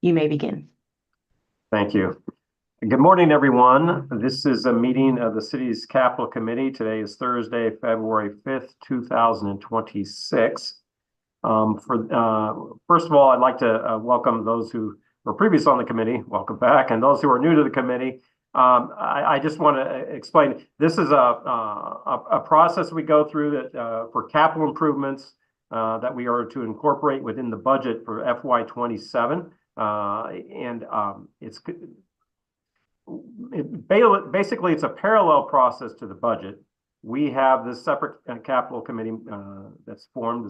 You may begin. Thank you. Good morning, everyone. This is a meeting of the city's capital committee. Today is Thursday, February 5th, 2026. First of all, I'd like to welcome those who were previously on the committee. Welcome back. And those who are new to the committee, I just want to explain, this is a process we go through that for capital improvements that we are to incorporate within the budget for FY27. Basically, it's a parallel process to the budget. We have this separate capital committee that's formed,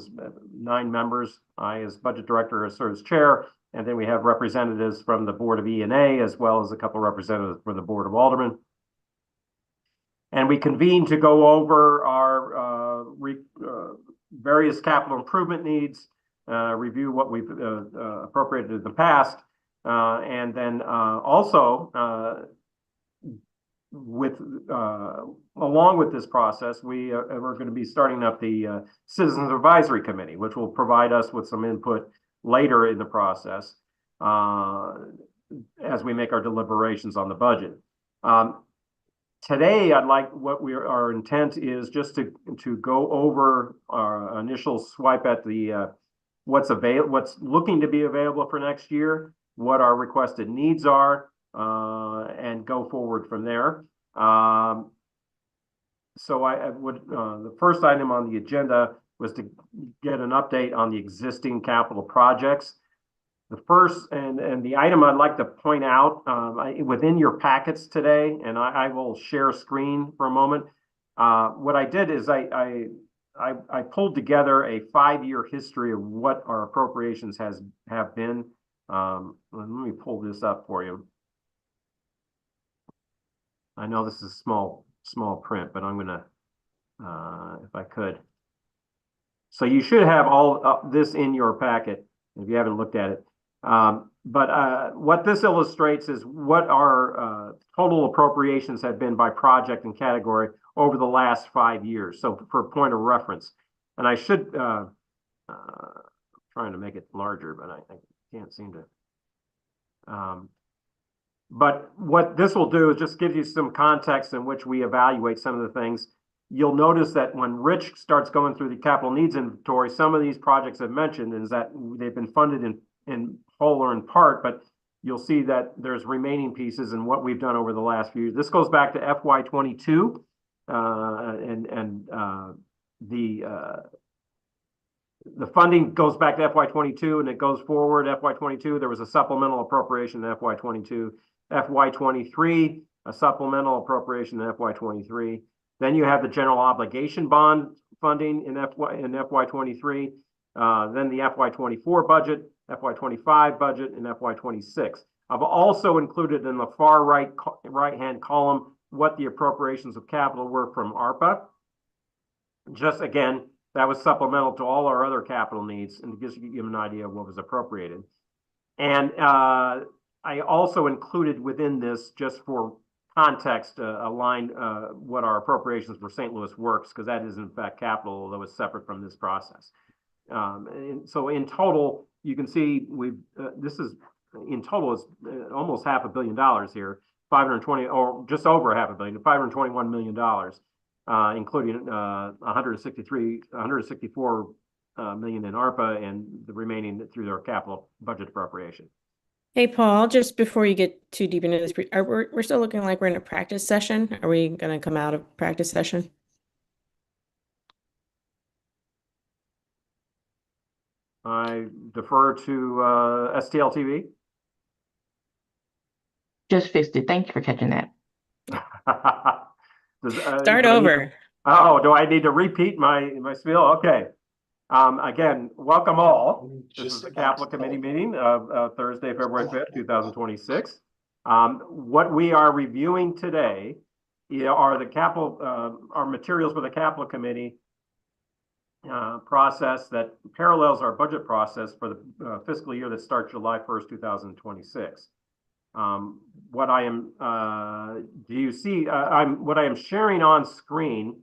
9 members. I, as budget director, serve as chair, and then we have representatives from the Board of E&A, as well as a couple of representatives from the Board of Aldermen. And we convene to go over our various capital improvement needs, review what we've appropriated in the past, and then also along with this process, we're going to be starting up the Citizens Advisory Committee, which will provide us with some input later in the process as we make our deliberations on the budget. Today, our intent is just to go over our initial swipe at the what's looking to be available for next year, what our requested needs are, and go forward from there. So I would the first item on the agenda was to get an update on the existing capital projects. The first and the item I'd like to point out within your packets today, and I will share screen for a moment. What I did is I pulled together a 5-year history of what our appropriations have been. Let me pull this up for you. I know this is small print, but I'm gonna, if I could. So you should have all this in your packet if you haven't looked at it. But what this illustrates is what our total appropriations have been by project and category over the last 5 years. So for a point of reference, and I should trying to make it larger, but I can't seem to. But what this will do is just give you some context in which we evaluate some of the things. You'll notice that when Rich starts going through the capital needs inventory, some of these projects I've mentioned is that they've been funded in whole or in part, but you'll see that there's remaining pieces in what we've done over the last few years. This goes back to FY22, the funding goes back to FY22 and it goes forward. FY22, there was a supplemental appropriation in FY22. FY23, a supplemental appropriation in FY23. Then you have the general obligation bond funding in FY23. Then the FY24 budget, FY25 budget, and FY26. I've also included in the far right-hand column what the appropriations of capital were from ARPA. Just again, that was supplemental to all our other capital needs, and just to give you an idea of what was appropriated. And I also included within this, just for context, a line what our appropriations for St. Louis Works, because that is in fact capital, although it's separate from this process. And so in total, you can see this is in total is almost $500 million here, 520 or just over $500 million, $521 million. Including 164 million in ARPA and the remaining through their capital budget appropriation. Hey, Paul, just before you get too deep into this, we're still looking like we're in a practice session. Are we going to come out of practice session? I defer to STL TV. Just fixed it. Thank you for catching that. Start over. Do I need to repeat my spiel? Okay. Again, welcome all. This is the Capital Committee meeting of Thursday, February 5th, 2026. What we are reviewing today are our materials for the Capital Committee process that parallels our budget process for the fiscal year that starts July 1st, 2026. What I am sharing on screen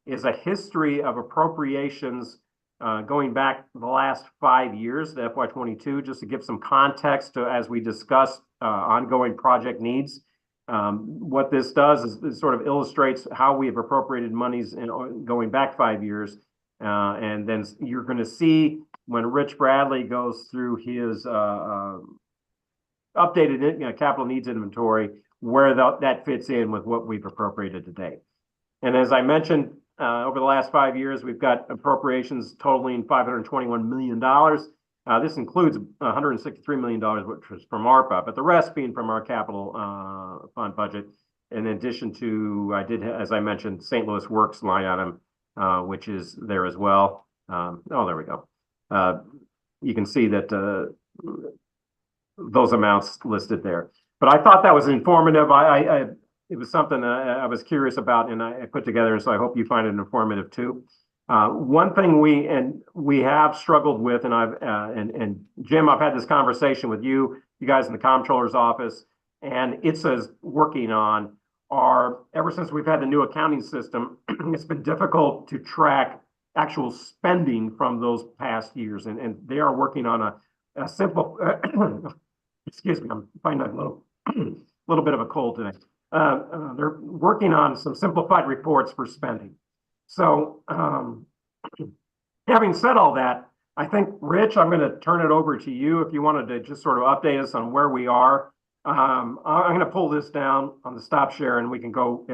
is a history of appropriations going back the last 5 years, the FY22, just to give some context to as we discuss ongoing project needs. What this does is it sort of illustrates how we have appropriated monies going back 5 years. And then you're going to see when Rich Bradley goes through his updated capital needs inventory, where that fits in with what we've appropriated today. And as I mentioned, over the last 5 years, we've got appropriations totaling $521 million. This includes $163 million, which was from ARPA, but the rest being from our capital fund budget. In addition to, as I mentioned, St. Louis Works line item, which is there as well. There we go. You can see that those amounts listed there. But I thought that was informative. It was something I was curious about, and I put together, and so I hope you find it informative too. One thing we have struggled with, and Jim, I've had this conversation with you guys in the comptroller's office, and it says working on ever since we've had the new accounting system, it's been difficult to track actual spending from those past years, and they are working on a simple. Excuse me, I'm finding a little bit of a cold today. They're working on some simplified reports for spending. So having said all that, I think, Rich, I'm going to turn it over to you if you wanted to just sort of update us on where we are. I'm going to pull this down on the stop share, and we can go,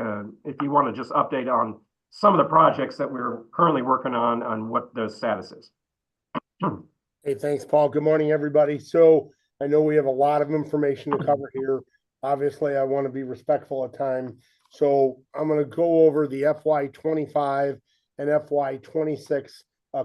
if you want to just update on some of the projects that we're currently working on what the status is. Hey, thanks, Paul. Good morning, everybody. So I know we have a lot of information to cover here. Obviously, I want to be respectful of time. So I'm going to go over the FY25 and FY26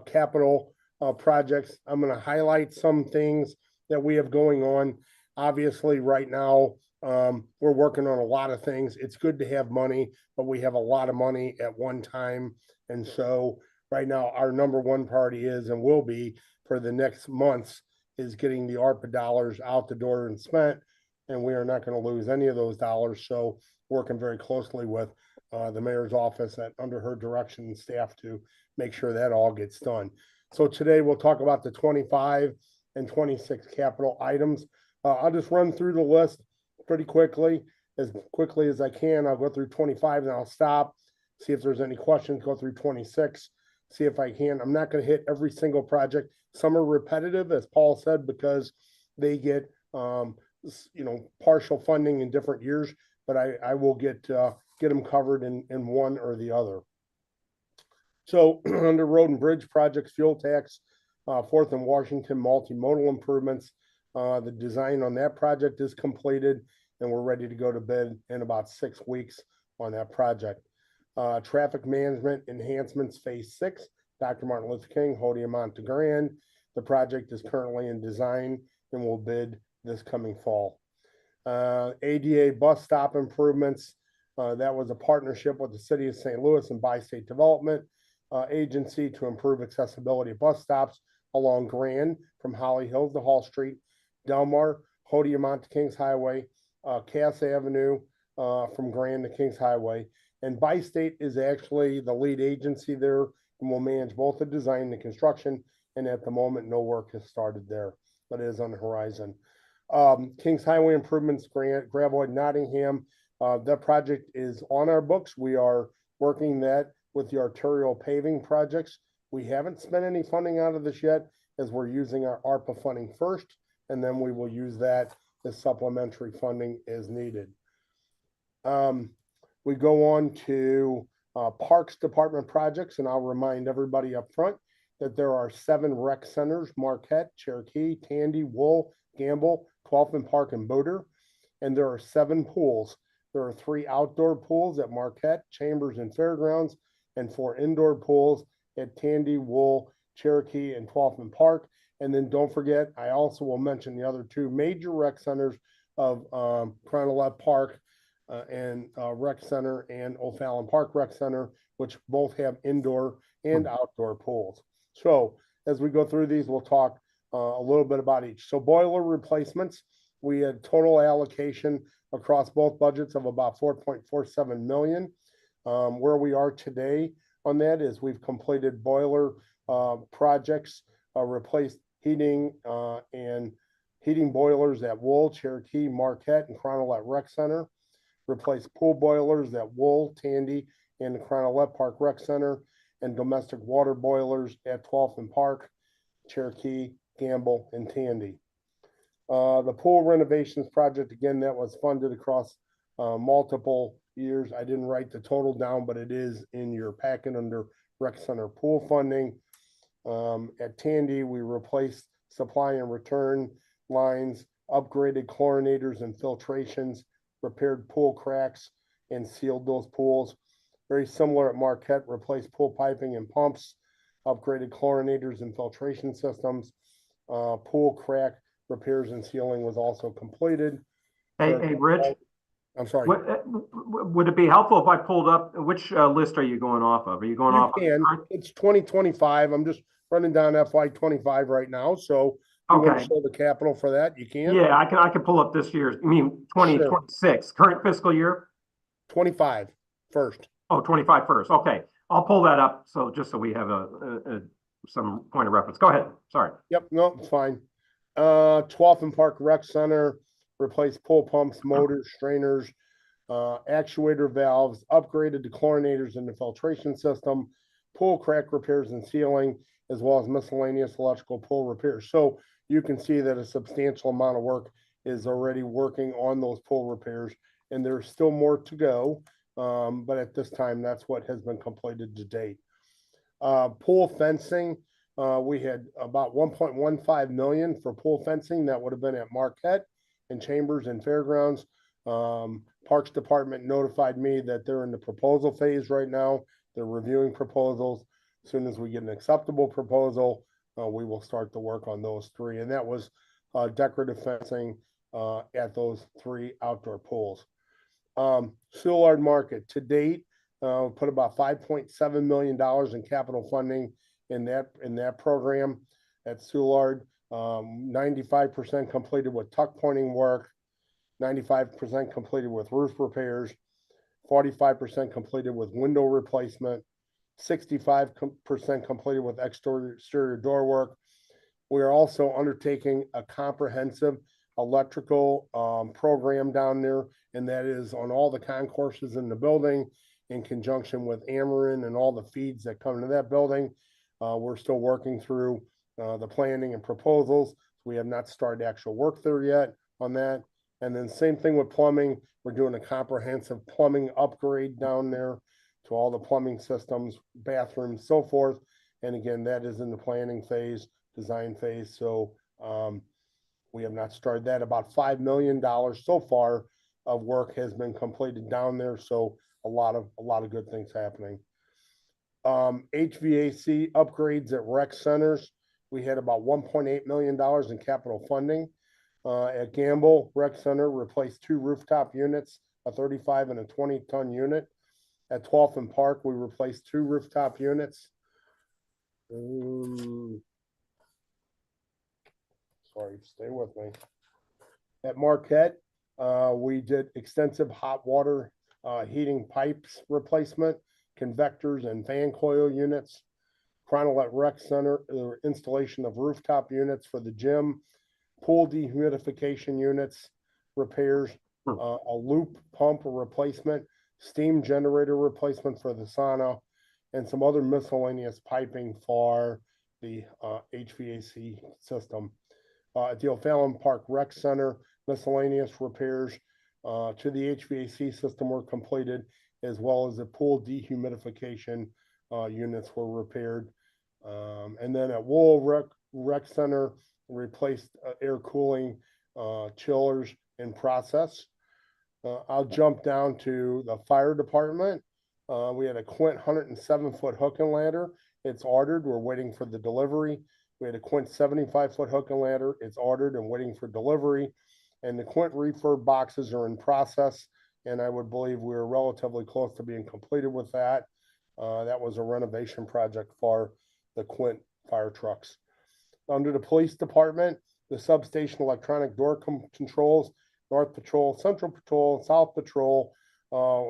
capital projects. I'm going to highlight some things that we have going on. Obviously, right now, we're working on a lot of things. It's good to have money, but we have a lot of money at one time. And so right now, our number one priority is and will be for the next months is getting the ARPA dollars out the door and spent. And we are not going to lose any of those dollars. So working very closely with the mayor's office and under her direction and staff to make sure that all gets done. So today we'll talk about the 25 and 26 capital items. I'll just run through the list pretty quickly as I can. I'll go through 25 and I'll stop, see if there's any questions, go through 26, see if I can. I'm not going to hit every single project. Some are repetitive, as Paul said, because they get partial funding in different years, but I will get them covered in one or the other. So under road and bridge projects, fuel tax, 4th and Washington multimodal improvements, the design on that project is completed and we're ready to go to bid in about 6 weeks on that project. Traffic management enhancements phase 6, Dr. Martin Luther King, Hodia Monte Grand. The project is currently in design and will bid this coming fall. ADA bus stop improvements. That was a partnership with the City of St. Louis and Bi-State Development Agency to improve accessibility of bus stops along Grand from Holly Hills to Hall Street, Delmar, Hodia Monte Kings Highway, Cass Avenue from Grand to Kings Highway. And Bi-State is actually the lead agency there and will manage both the design and the construction. And at the moment, no work has started there, but it is on the horizon. Kings Highway improvements, Gravois, Nottingham. That project is on our books. We are working that with the arterial paving projects. We haven't spent any funding out of this yet, as we're using our ARPA funding first, and then we will use that as supplementary funding as needed. We go on to Parks Department projects, and I'll remind everybody up front that there are 7 rec centers: Marquette, Cherokee, Tandy, Wool, Gamble, 12th Park, and Boder. And there are 7 pools. There are 3 outdoor pools at Marquette, Chambers, and Fairgrounds, and 4 indoor pools at Tandy, Wool, Cherokee, and 12th Park. And then don't forget, I also will mention the other 2 major rec centers of Cronolette Park and Rec Center and O'Fallon Park Rec Center, which both have indoor and outdoor pools. So as we go through these, we'll talk a little bit about each. So boiler replacements, we had total allocation across both budgets of about $4.47 million. Where we are today on that is we've completed boiler projects, replaced heating and heating boilers at Wool, Cherokee, Marquette, and Cronolette Rec Center. Replaced pool boilers at Wool, Tandy, and the Cronolette Park Rec Center, and domestic water boilers at 12th and Park, Cherokee, Gamble, and Tandy. The pool renovations project, again, that was funded across multiple years. I didn't write the total down, but it is in your packet under Rec Center pool funding. At Tandy, we replaced supply and return lines, upgraded chlorinators and filtrations, repaired pool cracks, and sealed those pools. Very similar at Marquette, replaced pool piping and pumps, upgraded chlorinators and filtration systems. Pool crack repairs and sealing was also completed. Hey, Rich, I'm sorry. would it be helpful if I pulled up, which list are you going off of? Are you going You off? can. It's 2025. I'm just running down FY25 right now. So if you want Okay. to show the capital for that, you can. Yeah, I can pull up this year's, I mean, 2026, current fiscal year? 25 first. Oh, 25 first. Okay. I'll pull that up. So just so we have some point of reference. Go ahead. Sorry. Yep, no, it's fine. 12th and Park Rec Center, replaced pool pumps, motors, strainers, actuator valves, upgraded the chlorinators in the filtration system, pool crack repairs and sealing, as well as miscellaneous electrical pool repairs. So you can see that a substantial amount of work is already working on those pool repairs, and there's still more to go. But at this time, that's what has been completed to date. Pool fencing, we had about 1.15 million for pool fencing. That would have been at Marquette and Chambers and Fairgrounds. Parks Department notified me that they're in the proposal phase right now. They're reviewing proposals. As soon as we get an acceptable proposal, we will start the work on those three. And that was decorative fencing at those three outdoor pools. Soulard Market, to date, put about $5.7 million in capital funding in that program at Soulard. 95% completed with tuck pointing work, 95% completed with roof repairs, 45% completed with window replacement, 65% completed with exterior door work. We are also undertaking a comprehensive electrical program down there, and that is on all the concourses in the building in conjunction with Ameren and all the feeds that come into that building. We're still working through the planning and proposals. We have not started actual work there yet on that. And then same thing with plumbing. We're doing a comprehensive plumbing upgrade down there to all the plumbing systems, bathrooms, so forth. And again, that is in the planning phase, design phase. So we have not started that. About $5 million so far of work has been completed down there. So a lot of good things happening. HVAC upgrades at rec centers. We had about $1.8 million in capital funding. At Gamble Rec Center, replaced 2 rooftop units, a 35 and a 20-ton unit. At 12th and Park, we replaced 2 rooftop units. Sorry, stay with me. At Marquette, we did extensive hot water heating pipes replacement, convectors and fan coil units. Cronolette Rec Center, installation of rooftop units for the gym, pool dehumidification units, repairs, a loop pump replacement, steam generator replacement for the sauna, and some other miscellaneous piping for the HVAC system. At the O'Fallon Park Rec Center, miscellaneous repairs to the HVAC system were completed, as well as the pool dehumidification units were repaired. And then at Wool Rec Center, replaced air cooling chillers in process. I'll jump down to the fire department. We had a Quint 107-foot hook and ladder. It's ordered. We're waiting for the delivery. We had a Quint 75-foot hook and ladder. It's ordered and waiting for delivery. And the Quint refurb boxes are in process. And I would believe we're relatively close to being completed with that. That was a renovation project for the Quint fire trucks. Under the police department, the substation electronic door controls, North Patrol, Central Patrol, South Patrol.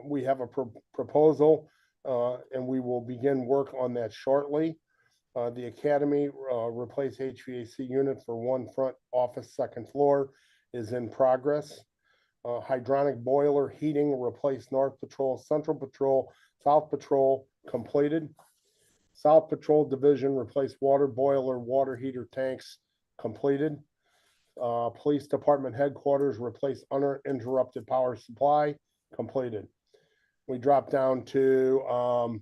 We have a proposal and we will begin work on that shortly. The Academy, replace HVAC unit for one front office, second floor is in progress. Hydronic boiler heating, replace North Patrol, Central Patrol, South Patrol, completed. South Patrol Division, replace water boiler, water heater tanks, completed. Police Department Headquarters, replace uninterrupted power supply, completed. We drop down to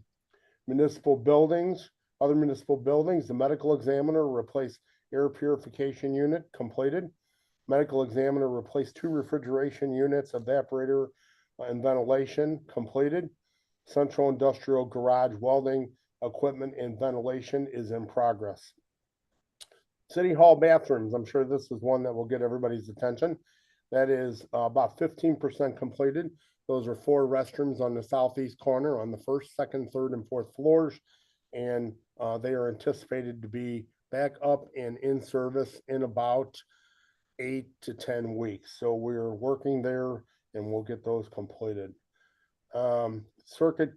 municipal buildings, other municipal buildings, the medical examiner, replace air purification unit, completed. Medical examiner, replace 2 refrigeration units, evaporator and ventilation, completed. Central industrial garage welding equipment and ventilation is in progress. City Hall bathrooms, I'm sure this is one that will get everybody's attention. That is about 15% completed. Those are 4 restrooms on the southeast corner on the first, second, third, and fourth floors. And they are anticipated to be back up and in service in about 8 to 10 weeks. So we're working there and we'll get those completed. Circuit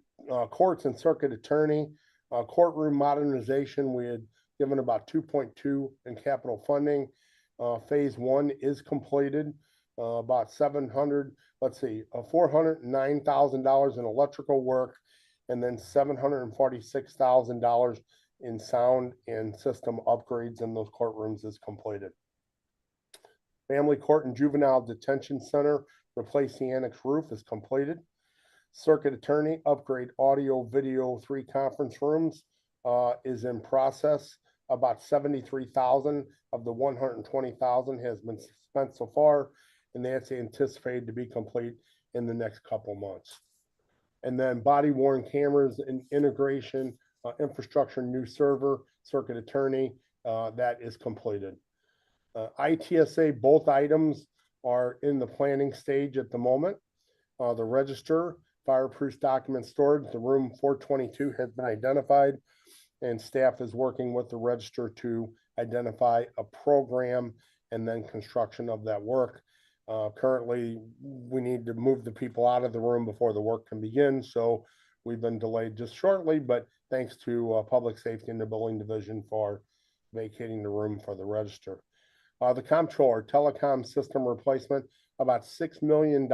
courts and circuit attorney, courtroom modernization, we had given about 2.2 in capital funding. Phase 1 is completed. About $409,000 in electrical work, and then $746,000 in sound and system upgrades in those courtrooms is completed. Family Court and Juvenile Detention Center, replace the annex roof is completed. Circuit Attorney, upgrade audio, video, 3 conference rooms is in process. About 73,000 of the 120,000 has been spent so far, and that's anticipated to be complete in the next couple months. And then body worn cameras and integration, infrastructure, new server, Circuit Attorney, that is completed. ITSA, both items are in the planning stage at the moment. The register, fireproof document storage, the room 422 has been identified, and staff is working with the register to identify a program and then construction of that work. Currently, we need to move the people out of the room before the work can begin, so we've been delayed just shortly, but thanks to Public Safety and the Building Division for vacating the room for the register. The comptroller, telecom system replacement, about $6 million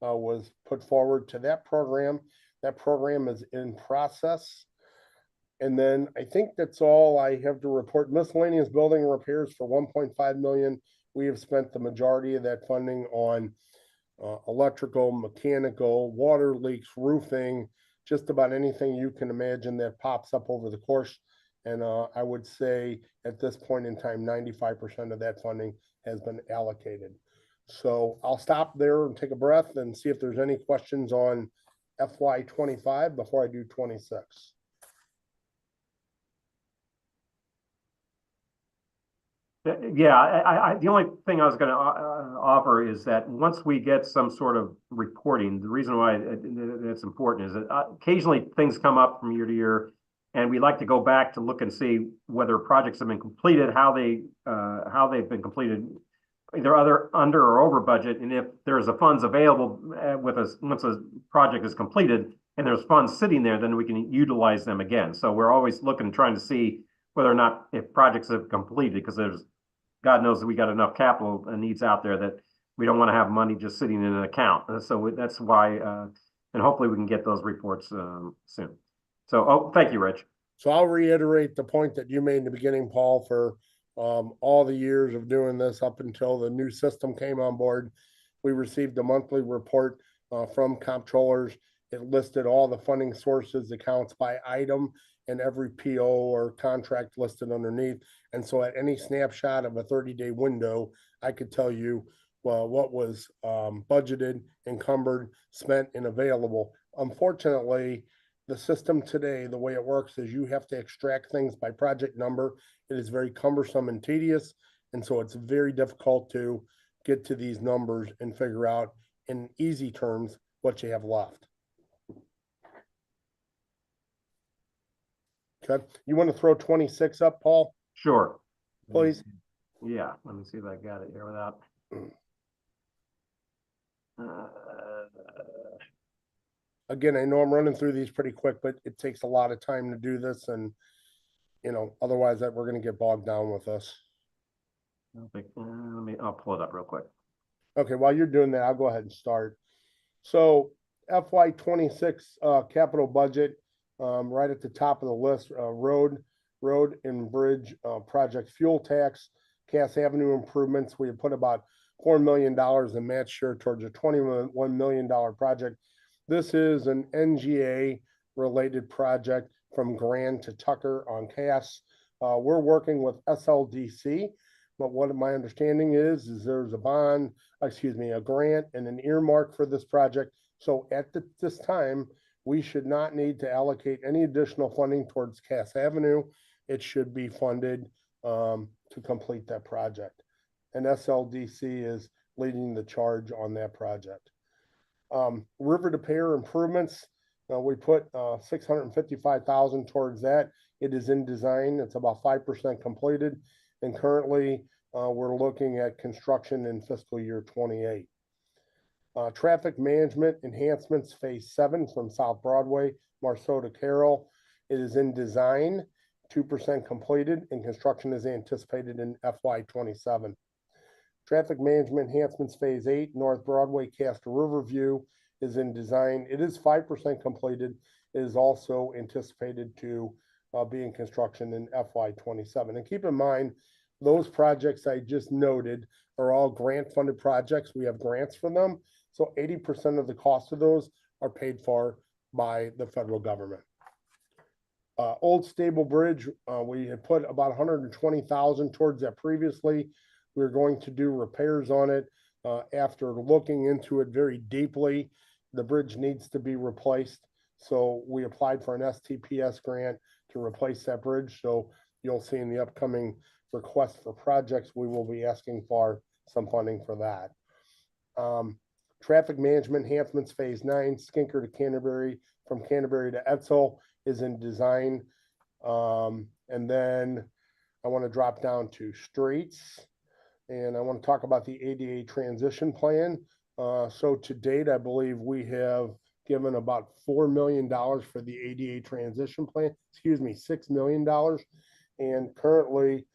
was put forward to that program. That program is in process. And then I think that's all I have to report. Miscellaneous building repairs for $1.5 million. We have spent the majority of that funding on electrical, mechanical, water leaks, roofing, just about anything you can imagine that pops up over the course. And I would say at this point in time, 95% of that funding has been allocated. So I'll stop there and take a breath and see if there's any questions on FY25 before I do 26. Yeah, the only thing I was going to offer is that once we get some sort of reporting, the reason why it's important is that occasionally things come up from year to year, and we like to go back to look and see whether projects have been completed, how they've been completed, either under or over budget, and if there's a funds available with us once a project is completed and there's funds sitting there, then we can utilize them again. So we're always looking, trying to see whether or not if projects have completed, because there's God knows that we got enough capital needs out there that we don't want to have money just sitting in an account. So that's why, and hopefully we can get those reports soon. So, thank you, Rich. So I'll reiterate the point that you made in the beginning, Paul, for all the years of doing this up until the new system came on board. We received a monthly report from comptrollers. It listed all the funding sources, accounts by item, and every PO or contract listed underneath. And so at any snapshot of a 30-day window, I could tell you what was budgeted, encumbered, spent, and available. Unfortunately, the system today, the way it works is you have to extract things by project number. It is very cumbersome and tedious. And so it's very difficult to get to these numbers and figure out in easy terms what you have left. Okay. You want to throw 26 up, Paul? Sure. Please. Yeah. Let me see if I got it here without. Again, I know I'm running through these pretty quick, but it takes a lot of time to do this. And otherwise that we're gonna get bogged down with this. I'll pull it up real quick. Okay, while you're doing that, I'll go ahead and start. So FY 26 capital budget, right at the top of the list, road and bridge project fuel tax, Cass Avenue improvements. We have put about $4 million in match share towards a $21 million project. This is an NGA related project from Grand to Tucker on Cass. We're working with SLDC, but what my understanding is there's a grant and an earmark for this project. So at this time, we should not need to allocate any additional funding towards Cass Avenue. It should be funded to complete that project. And SLDC is leading the charge on that project. River to Pier improvements, we put $655,000 towards that. It is in design. It's about 5% completed. And currently, we're looking at construction in fiscal year 28. Traffic management enhancements, phase 7 from South Broadway, Marceau to Carroll. It is in design, 2% completed, and construction is anticipated in FY 27. Traffic management enhancements, phase 8, North Broadway, Cass to Riverview is in design. It is 5% completed. It is also anticipated to be in construction in FY 27. And keep in mind, those projects I just noted are all grant funded projects. We have grants for them. So 80% of the cost of those are paid for by the federal government. Old Stable Bridge, we had put about $120,000 towards that previously. We're going to do repairs on it. After looking into it very deeply, the bridge needs to be replaced. So we applied for an STPS grant to replace that bridge. So you'll see in the upcoming request for projects, we will be asking for some funding for that. Traffic management enhancements, phase 9, Skinker to Canterbury, from Canterbury to Etzel is in design. And then I want to drop down to streets, and I want to talk about the ADA transition plan. So to date, I believe we have given about $4 million for the ADA transition plan, $6 million. And currently,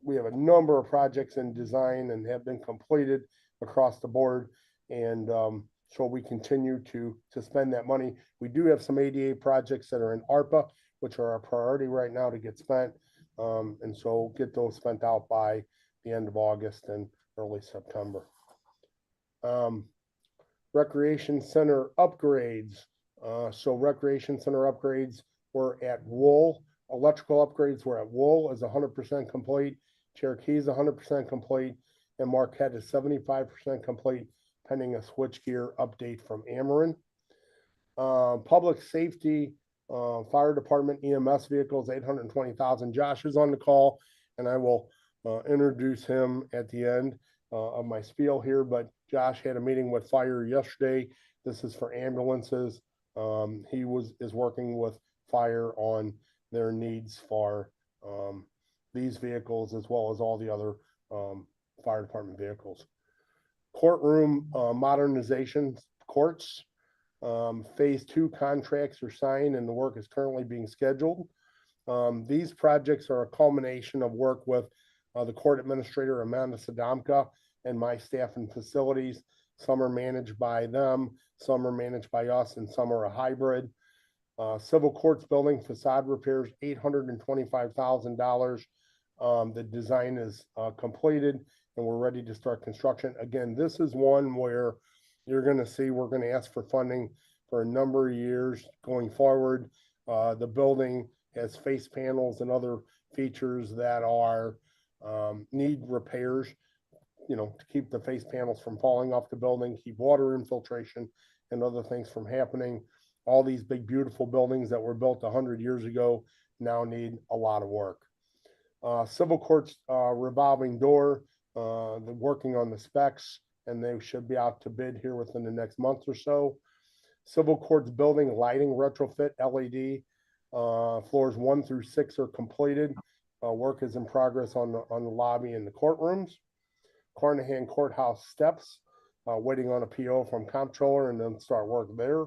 we have a number of projects in design and have been completed across the board. And so we continue to spend that money. We do have some ADA projects that are in ARPA, which are our priority right now to get spent. And so get those spent out by the end of August and early September. Recreation center upgrades. So recreation center upgrades were at Wool. Electrical upgrades were at Wool is 100% complete. Cherokee is 100% complete. And Marquette is 75% complete, pending a switchgear update from Ameren. Public safety, fire department, EMS vehicles, 820,000. Josh is on the call, and I will introduce him at the end of my spiel here. But Josh had a meeting with fire yesterday. This is for ambulances. He is working with fire on their needs for these vehicles as well as all the other fire department vehicles. Courtroom modernization courts. Phase 2 contracts are signed and the work is currently being scheduled. These projects are a culmination of work with the court administrator, Amanda Sadamka, and my staff and facilities. Some are managed by them, some are managed by us, and some are a hybrid. Civil courts building facade repairs, $825,000. The design is completed and we're ready to start construction. Again, this is one where you're going to see we're going to ask for funding for a number of years going forward. The building has face panels and other features that are need repairs, to keep the face panels from falling off the building, keep water infiltration and other things from happening. All these big, beautiful buildings that were built 100 years ago now need a lot of work. Civil courts revolving door, they're working on the specs, and they should be out to bid here within the next month or so. Civil courts building lighting retrofit LED, floors 1 through 6 are completed. Work is in progress on the lobby and the courtrooms. Carnahan Courthouse steps, waiting on a PO from comptroller and then start work there.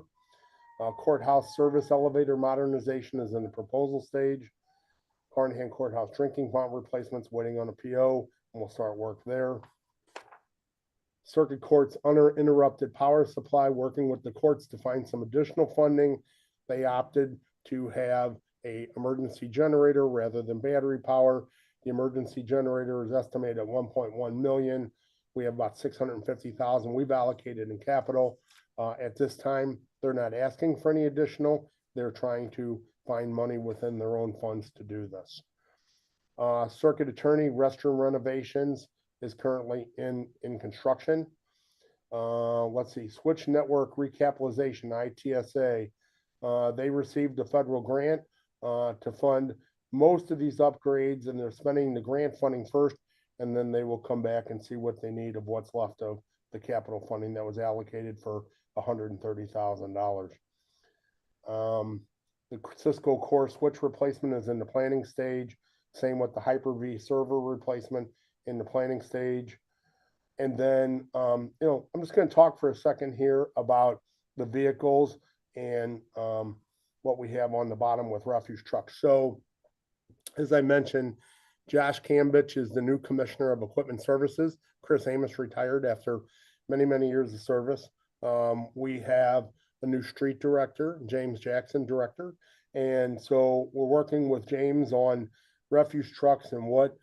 Courthouse service elevator modernization is in the proposal stage. Carnahan Courthouse drinking fountain replacements, waiting on a PO, and we'll start work there. Circuit Court's uninterrupted power supply, working with the courts to find some additional funding. They opted to have a emergency generator rather than battery power. The emergency generator is estimated at 1.1 million. We have about 650,000 we've allocated in capital. At this time, they're not asking for any additional. They're trying to find money within their own funds to do this. Circuit Attorney restroom renovations is currently in construction. Let's see, Switch Network Recapitalization, ITSA. They received a federal grant to fund most of these upgrades, and they're spending the grant funding first, and then they will come back and see what they need of what's left of the capital funding that was allocated for $130,000. The Cisco core switch replacement is in the planning stage. Same with the Hyper-V server replacement in the planning stage. And then, I'm just going to talk for a second here about the vehicles and what we have on the bottom with refuse trucks. So, as I mentioned, Josh Cambich is the new Commissioner of Equipment Services. Chris Amos retired after many, many years of service. We have a new street director, James Jackson, director. And so we're working with James on refuse trucks and what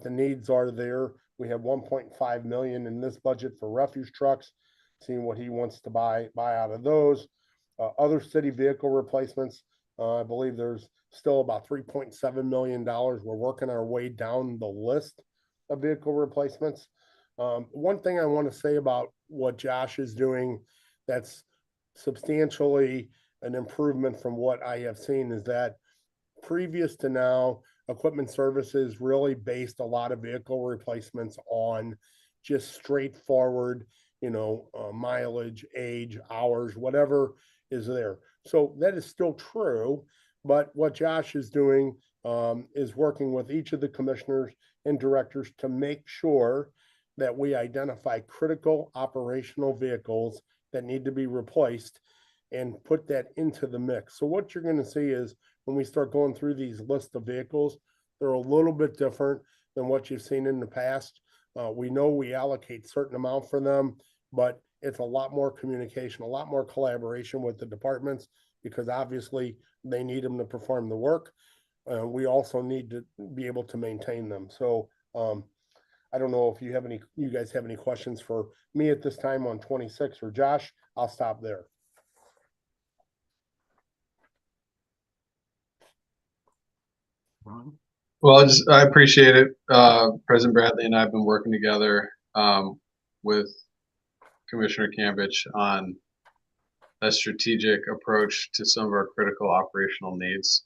the needs are there. We have 1.5 million in this budget for refuse trucks, seeing what he wants to buy out of those. Other city vehicle replacements, I believe there's still about $3.7 million. We're working our way down the list of vehicle replacements. One thing I want to say about what Josh is doing that's substantially an improvement from what I have seen is that previous to now, Equipment Services really based a lot of vehicle replacements on just straightforward, mileage, age, hours, whatever is there. So that is still true, but what Josh is doing is working with each of the commissioners and directors to make sure that we identify critical operational vehicles that need to be replaced and put that into the mix. So what you're going to see is when we start going through these lists of vehicles, they're a little bit different than what you've seen in the past. We know we allocate certain amount for them, but it's a lot more communication, a lot more collaboration with the departments, because obviously they need them to perform the work. We also need to be able to maintain them. So I don't know if you guys have any questions for me at this time on 26 or Josh. I'll stop there. Well, I appreciate it. President Bradley and I have been working together with Commissioner Cambich on a strategic approach to some of our critical operational needs.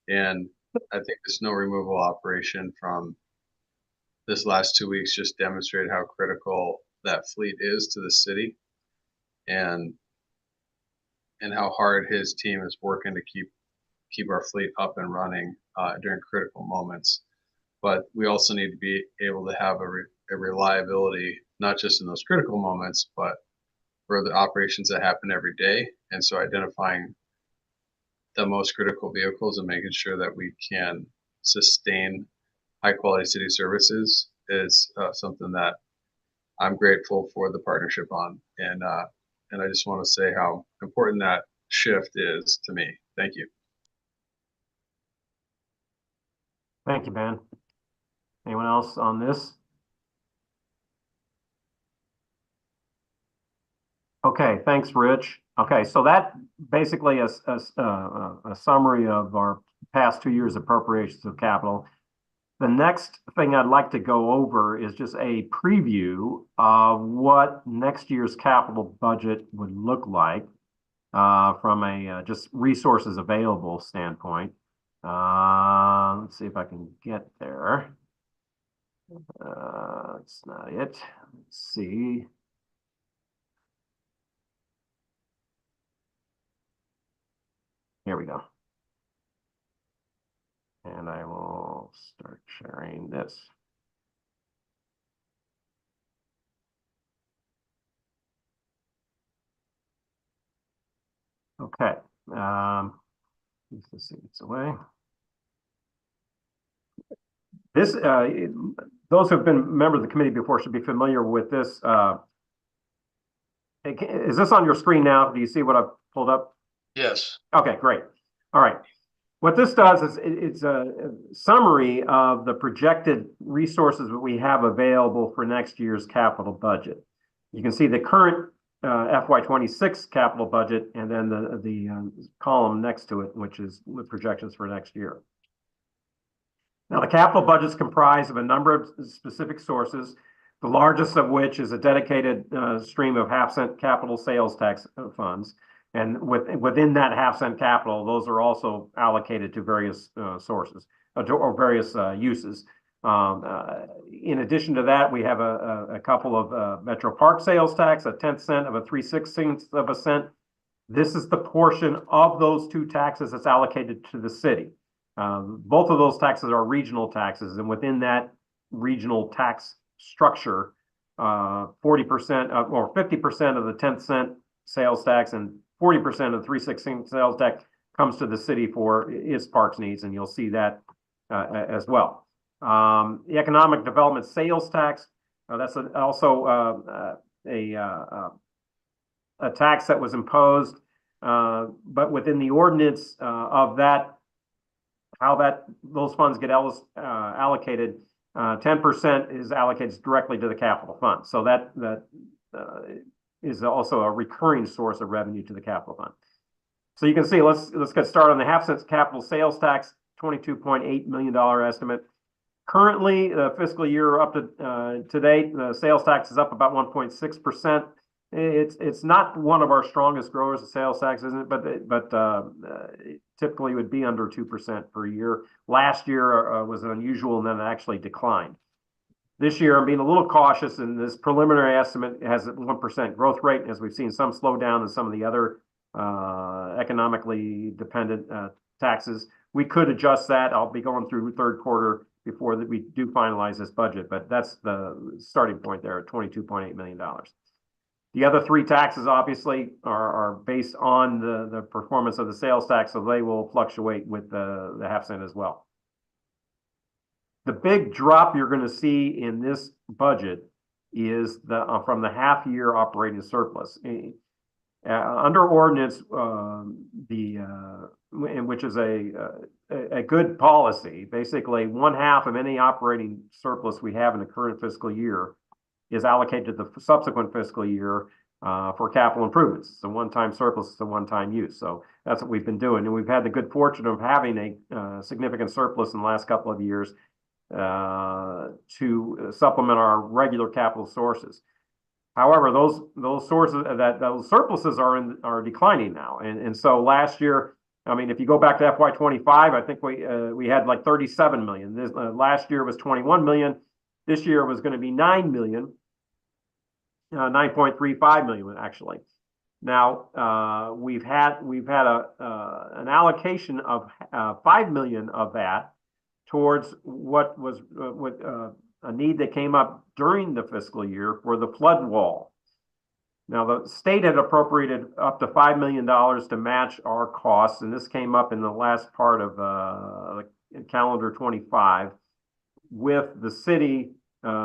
And I think the snow removal operation from this last 2 weeks just demonstrated how critical that fleet is to the city, and how hard his team is working to keep our fleet up and running during critical moments. But we also need to be able to have a reliability, not just in those critical moments, but for the operations that happen every day. And so identifying the most critical vehicles and making sure that we can sustain high quality city services is something that I'm grateful for the partnership on. And I just want to say how important that shift is to me. Thank you. Thank you, Ben. Anyone else on this? Okay, thanks, Rich. Okay, so that basically is a summary of our past 2 years appropriations of capital. The next thing I'd like to go over is just a preview of what next year's capital budget would look like from a just resources available standpoint. Let's see if I can get there. That's not it. Let's see. Here we go. And I will start sharing this. Okay. Let's see, it's away. This, those who've been members of the committee before should be familiar with this. Is this on your screen now? Do you see what I've pulled up? Yes. Okay, great. All right. What this does is it's a summary of the projected resources that we have available for next year's capital budget. You can see the current FY26 capital budget and then the column next to it, which is with projections for next year. Now, the capital budget is comprised of a number of specific sources, the largest of which is a dedicated stream of half-cent capital sales tax funds. And within that half-cent capital, those are also allocated to various sources or various uses. In addition to that, we have a couple of Metro Park sales tax, a 10th cent of a 3/16 of a cent. This is the portion of those two taxes that's allocated to the city. Both of those taxes are regional taxes, and within that regional tax structure, 40% or 50% of the 10th cent sales tax and 40% of the 3/16 sales tax comes to the city for its parks needs, and you'll see that as well. The economic development sales tax, that's also a tax that was imposed, but within the ordinance of that, how those funds get allocated, 10% is allocated directly to the capital fund. So that is also a recurring source of revenue to the capital fund. So you can see, let's get started on the half-cent capital sales tax, $22.8 million estimate. Currently, the fiscal year up to date, the sales tax is up about 1.6%. It's not one of our strongest growers of sales tax, isn't it? But typically would be under 2% per year. Last year was unusual, and then it actually declined. This year, I'm being a little cautious, and this preliminary estimate has a 1% growth rate, as we've seen some slowdown in some of the other economically dependent taxes. We could adjust that. I'll be going through third quarter before that we do finalize this budget, but that's the starting point there at $22.8 million. The other three taxes obviously are based on the performance of the sales tax, so they will fluctuate with the half cent as well. The big drop you're going to see in this budget is from the half-year operating surplus. Under ordinance, which is a good policy, basically 1/2 of any operating surplus we have in the current fiscal year is allocated to the subsequent fiscal year for capital improvements. It's a one-time surplus, it's a one-time use. So that's what we've been doing. And we've had the good fortune of having a significant surplus in the last couple of years to supplement our regular capital sources. However, those sources those surpluses are declining now. And so last year, I mean, if you go back to FY25, I think we had like 37 million. Last year was 21 million. This year was going to be 9 million. 9.35 million actually. Now we've had an allocation of 5 million of that towards what was a need that came up during the fiscal year for the flood wall. Now the state had appropriated up to $5 million to match our costs, and this came up in the last part of calendar 25, with the city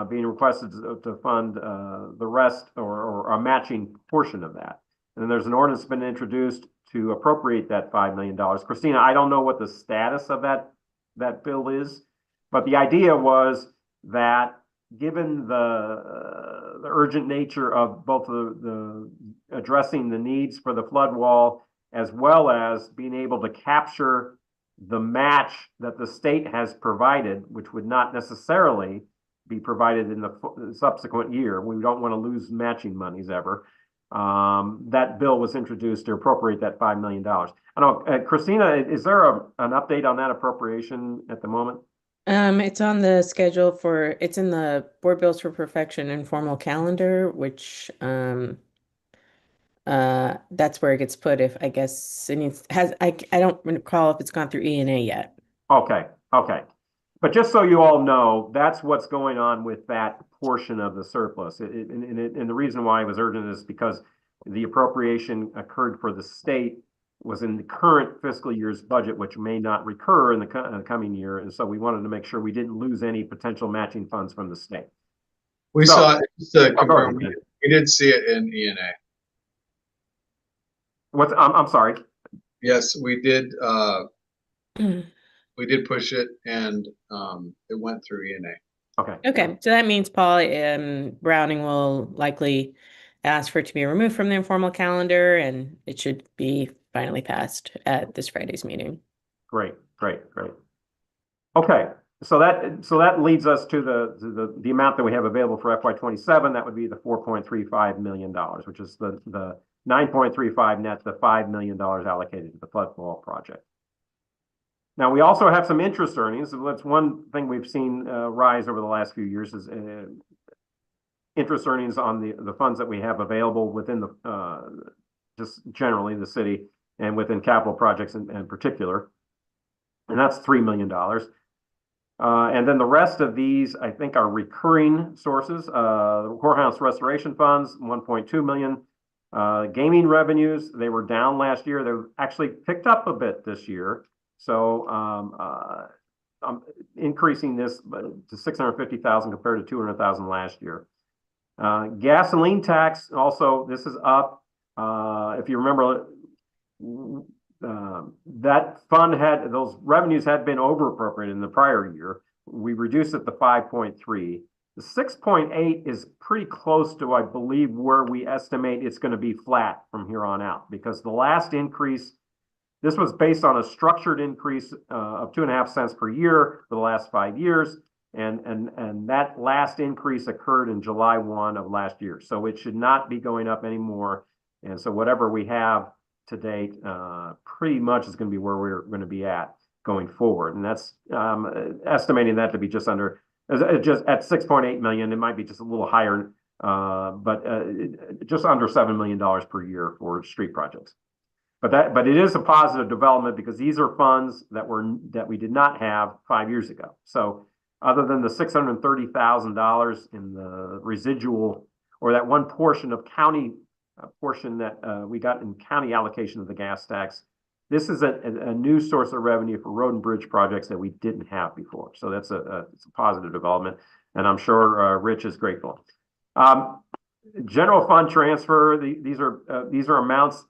being requested to fund the rest or a matching portion of that. And then there's an ordinance been introduced to appropriate that $5 million. Christina, I don't know what the status of that bill is, but the idea was that given the urgent nature of both the addressing the needs for the flood wall, as well as being able to capture the match that the state has provided, which would not necessarily be provided in the subsequent year. We don't want to lose matching monies ever. That bill was introduced to appropriate that $5 million. I don't know, Christina, is there an update on that appropriation at the moment? It's on the schedule it's in the Board Bills for Perfection informal calendar, which that's where it gets put if I guess I don't recall if it's gone through E&A yet. Okay. But just so you all know, that's what's going on with that portion of the surplus. And the reason why it was urgent is because the appropriation occurred for the state was in the current fiscal year's budget, which may not recur in the coming year. And so we wanted to make sure we didn't lose any potential matching funds from the state. We So- saw it, just to Oh, go confirm, ahead. we did see it in ENA. I'm sorry. Yes, we did push it and it went through ENA. Okay. Okay, so that means, Paul, Browning will likely ask for it to be removed from the informal calendar, and it should be finally passed at this Friday's meeting. Great. Okay, so that leads us to the amount that we have available for FY27. That would be the $4.35 million, which is the 9.35 net, the $5 million allocated to the flood wall project. Now, we also have some interest earnings. That's one thing we've seen rise over the last few years is interest earnings on the funds that we have available within the just generally the city and within capital projects in particular. And that's $3 million. And then the rest of these, I think, are recurring sources. The courthouse restoration funds, $1.2 million. Gaming revenues, they were down last year. They've actually picked up a bit this year. So I'm increasing this to $650,000 compared to $200,000 last year. Gasoline tax, also, this is up. If you remember, that fund those revenues had been over appropriated in the prior year. We reduced it to 5.3. The 6.8 is pretty close to, I believe, where we estimate it's going to be flat from here on out, because the last increase, this was based on a structured increase of 2.5 cents per year for the last 5 years. And that last increase occurred in July 1 of last year. So it should not be going up anymore. And so whatever we have to date pretty much is going to be where we're going to be at going forward. And that's estimating that to be just at 6.8 million. It might be just a little higher, but just under $7 million per year for street projects. But it is a positive development because these are funds that we did not have 5 years ago. So other than the $630,000 in the residual, or that one portion of county portion that we got in county allocation of the gas tax, this is a new source of revenue for road and bridge projects that we didn't have before. So it's a positive development, and I'm sure Rich is grateful. General fund transfer, these are amounts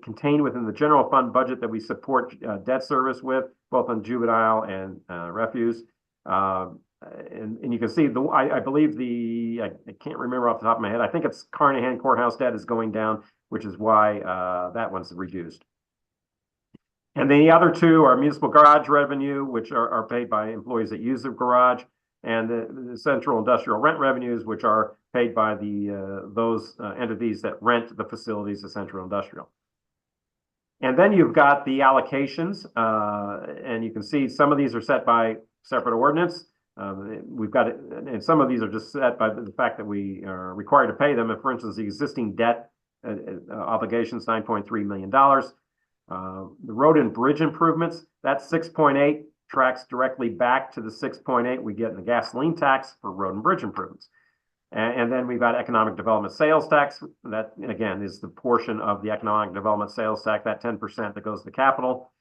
contained within the general fund budget that we support debt service with, both on juvenile and refuse. And you can see I believe I can't remember off the top of my head. I think it's Carnahan Courthouse debt is going down, which is why that one's reduced. And then the other two are municipal garage revenue, which are paid by employees that use the garage, and the central industrial rent revenues, which are paid by those entities that rent the facilities of central industrial. And then you've got the allocations, and you can see some of these are set by separate ordinance. We've got it, and some of these are just set by the fact that we are required to pay them. And for instance, the existing debt obligations, $9.3 million. The road and bridge improvements, that 6.8 tracks directly back to the 6.8 we get in the gasoline tax for road and bridge improvements. And then we've got economic development sales tax. That, again, is the portion of the economic development sales tax, that 10% that goes to capital.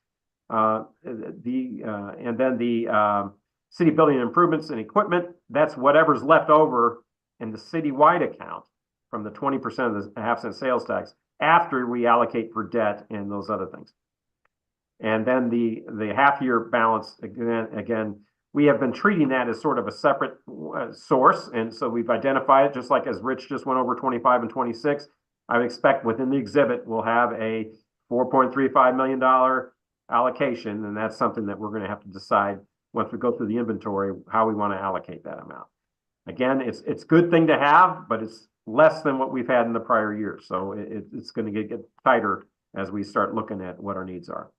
And then the city building improvements and equipment, that's whatever's left over in the citywide account from the 20% of the half-cent sales tax after we allocate for debt and those other things. And then the half-year balance, again, we have been treating that as sort of a separate source. And so we've identified it, just like as Rich just went over 25 and 26. I would expect within the exhibit, we'll have a $4.35 million allocation. And that's something that we're going to have to decide once we go through the inventory, how we want to allocate that amount. Again, it's a good thing to have, but it's less than what we've had in the prior years. So it's going to get tighter as we start looking at what our needs are.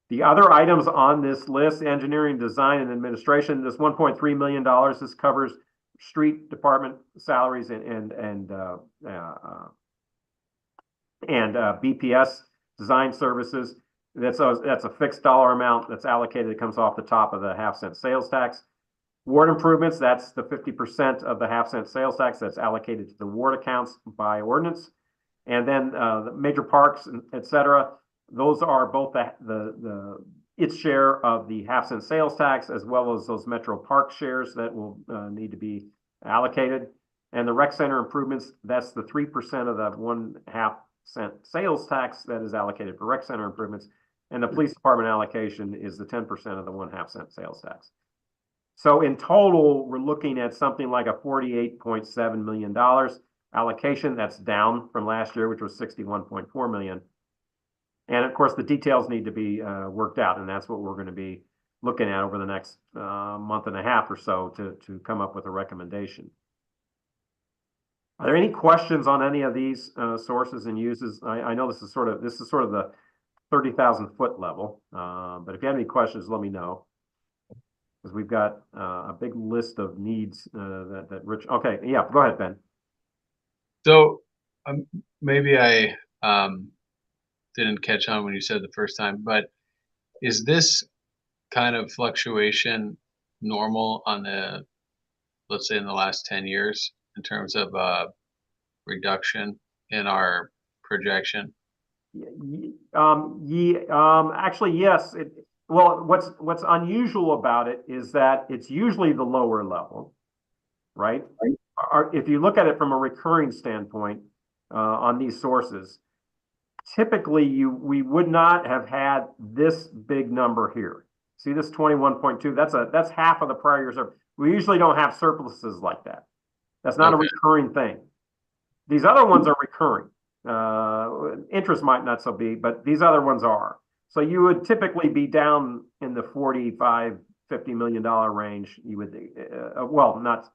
The other items on this list, engineering, design, and administration, this $1.3 million, this covers street department salaries and BPS design services. That's a fixed dollar amount that's allocated. It comes off the top of the half-cent sales tax. Ward improvements, that's the 50% of the half-cent sales tax that's allocated to the ward accounts by ordinance. And then the major parks, et cetera, those are both its share of the half-cent sales tax as well as those Metro Park shares that will need to be allocated. And the rec center improvements, that's the 3% of the 1/2 cent sales tax that is allocated for rec center improvements. And the police department allocation is the 10% of the 1/2 cent sales tax. So in total, we're looking at something like a $48.7 million allocation. That's down from last year, which was $61.4 million. And of course, the details need to be worked out, and that's what we're going to be looking at over the next month and a half or so to come up with a recommendation. Are there any questions on any of these sources and uses? I know this is sort of the 30,000-foot level, but if you have any questions, let me know, because we've got a big list of needs that Rich. Okay, yeah, go ahead, Ben. So maybe I didn't catch on when you said the first time, but is this kind of fluctuation normal on let's say in the last 10 years in terms of reduction in our projection? Actually, yes. Well, what's unusual about it is that it's usually the lower level, right? If you look at it from a recurring standpoint on these sources, typically we would not have had this big number here. See this 21.2? That's half of the prior year's. We usually don't have surpluses like that. That's not a recurring thing. These other ones are recurring. Interest might not so be, but these other ones are. So you would typically be down in the $45-50 million range. You would, well, not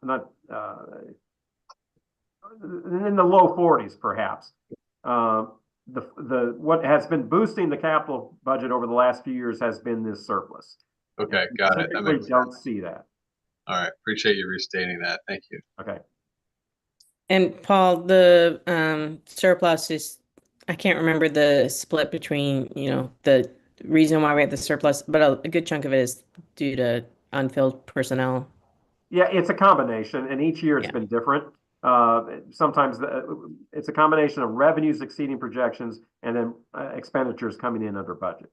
in the low 40s perhaps. What has been boosting the capital budget over the last few years has been this surplus. Okay, got it. We don't see that. All right, appreciate you restating that. Thank you. Okay. And Paul, the surplus is, I can't remember the split between, the reason why we have the surplus, but a good chunk of it is due to unfilled personnel. Yeah, it's a combination, and each year it's been different. Sometimes it's a combination of revenues exceeding projections and then expenditures coming in under budget.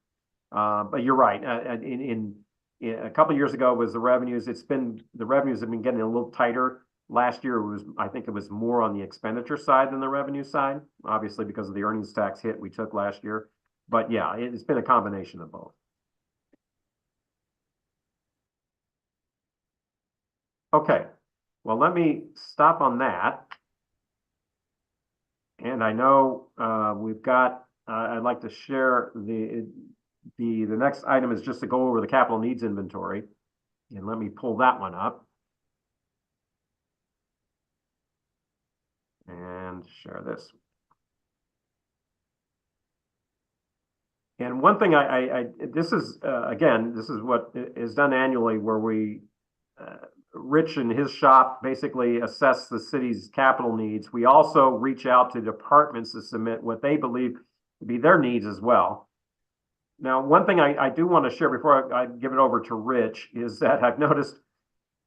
But you're right. In a couple of years ago was the revenues. The revenues have been getting a little tighter. Last year I think it was more on the expenditure side than the revenue side, obviously because of the earnings tax hit we took last year. But yeah, it's been a combination of both. Okay, well, let me stop on that. And I know we've got, I'd like to share the next item is just to go over the capital needs inventory. And let me pull that one up. And share this. And one thing this is, again, this is what is done annually where we, Rich and his shop basically assess the city's capital needs. We also reach out to departments to submit what they believe to be their needs as well. Now, one thing I do want to share before I give it over to Rich is that I've noticed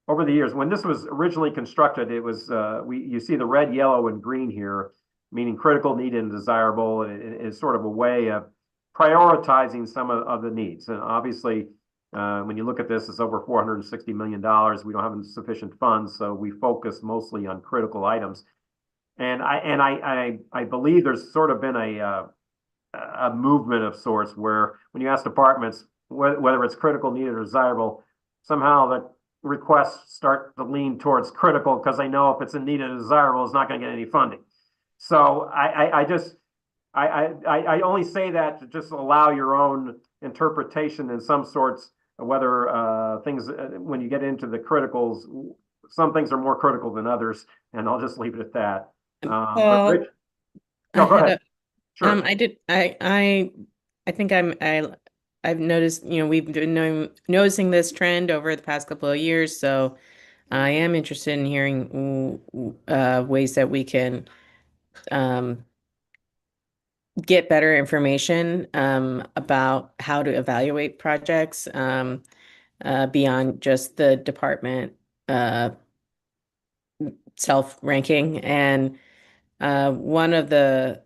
over the years, when this was originally constructed, it was, you see the red, yellow, and green here, meaning critical, needed, and desirable. It is sort of a way of prioritizing some of the needs. And obviously, when you look at this, it's over $460 million. We don't have sufficient funds, so we focus mostly on critical items. And I believe there's sort of been a movement of sorts where when you ask departments whether it's critical, needed, or desirable, somehow the requests start to lean towards critical because they know if it's in needed or desirable, it's not going to get any funding. So I only say that to just allow your own interpretation in some sorts of whether things, when you get into the criticals, some things are more critical than others, and I'll just leave it at that. Rich, no, go ahead. Sure. I think I've noticed, we've been noticing this trend over the past couple of years, so I am interested in hearing ways that we can get better information about how to evaluate projects beyond just the department self-ranking. And one of the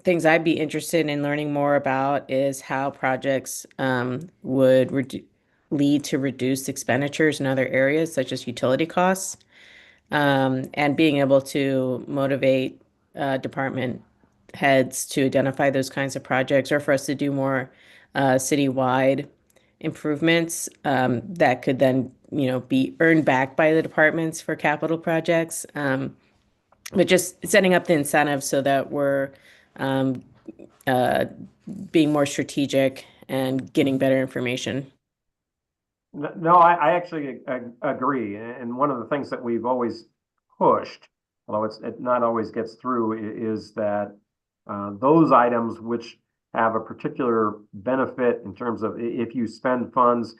things I'd be interested in learning more about is how projects would lead to reduced expenditures in other areas, such as utility costs, and being able to motivate department heads to identify those kinds of projects, or for us to do more citywide improvements that could then, be earned back by the departments for capital projects. But just setting up the incentives so that we're um, uh, being more strategic and getting better information. No, I actually agree. And one of the things that we've always pushed, although it not always gets through, is that those items which have a particular benefit in terms of if you spend funds,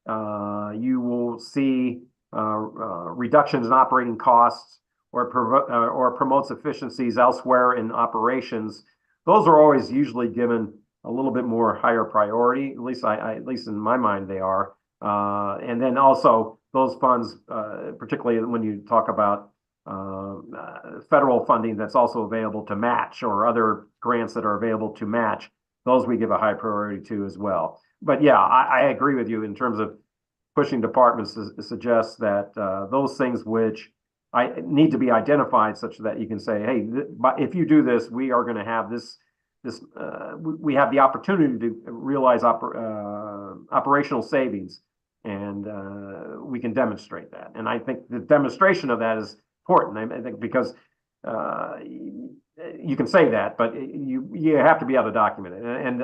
you will see reductions in operating costs or promotes efficiencies elsewhere in operations. Those are always usually given a little bit more higher priority. At least at least in my mind, they are. And then also those funds, particularly when you talk about federal funding that's also available to match, or other grants that are available to match, those we give a high priority to as well. But yeah, I agree with you in terms of pushing departments to suggest that those things which need to be identified, such that you can say, hey, if you do this, we are going to have this. We have the opportunity to realize operational savings, and we can demonstrate that. And I think the demonstration of that is important. I think because you can say that, but you have to be able to document it. And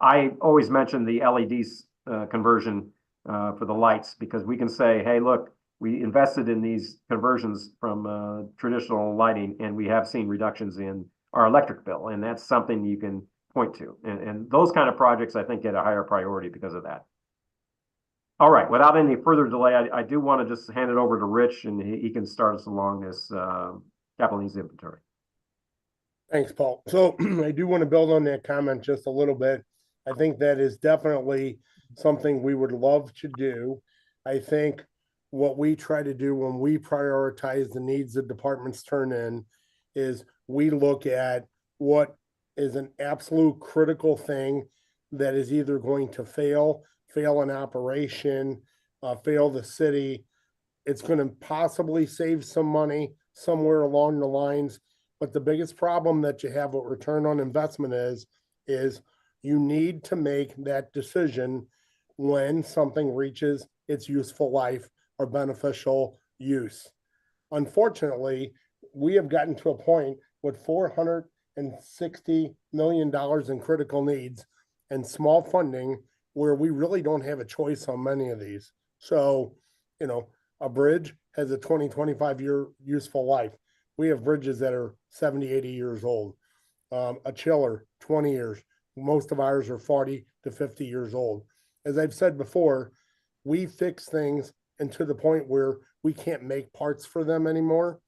I always mention the LEDs conversion for the lights, because we can say, hey, look, we invested in these conversions from traditional lighting, and we have seen reductions in our electric bill, and that's something you can point to. And those kind of projects, I think, get a higher priority because of that. All right, without any further delay, I do want to just hand it over to Rich, and he can start us along this capital needs inventory. Thanks, Paul. So I do want to build on that comment just a little bit. I think that is definitely something we would love to do. I think what we try to do when we prioritize the needs that departments turn in is we look at what is an absolute critical thing that is either going to fail an operation, fail the city. It's going to possibly save some money somewhere along the lines. But the biggest problem that you have with return on investment is you need to make that decision when something reaches its useful life or beneficial use. Unfortunately, we have gotten to a point with $460 million in critical needs and small funding where we really don't have a choice on many of these. So, a bridge has a 20-25 year useful life. We have bridges that are 70, 80 years old. A chiller, 20 years. Most of ours are 40 to 50 years old. As I've said before, we fix things and to the point where we can't make parts for them anymore.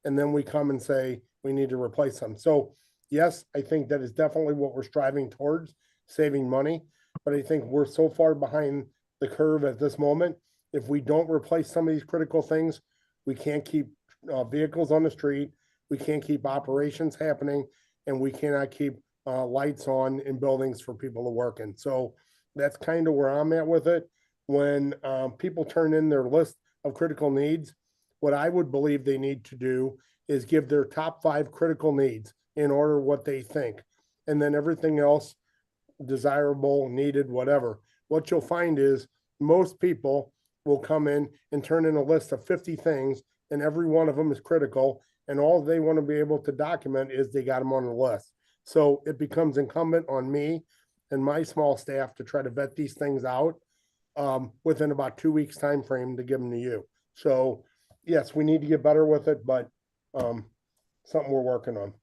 And then we come and say, we need to replace them. So yes, I think that is definitely what we're striving towards, saving money. But I think we're so far behind the curve at this moment. If we don't replace some of these critical things, we can't keep vehicles on the street. We can't keep operations happening, and we cannot keep lights on in buildings for people to work in. So that's kind of where I'm at with it. When people turn in their list of critical needs, what I would believe they need to do is give their top 5 critical needs in order what they think. And then everything else, desirable, needed, whatever. What you'll find is most people will come in and turn in a list of 50 things, and every one of them is critical. And all they want to be able to document is they got them on the list. So it becomes incumbent on me and my small staff to try to vet these things out within about 2 weeks time frame to give them to you. So yes, we need to get better with it, but something we're working on.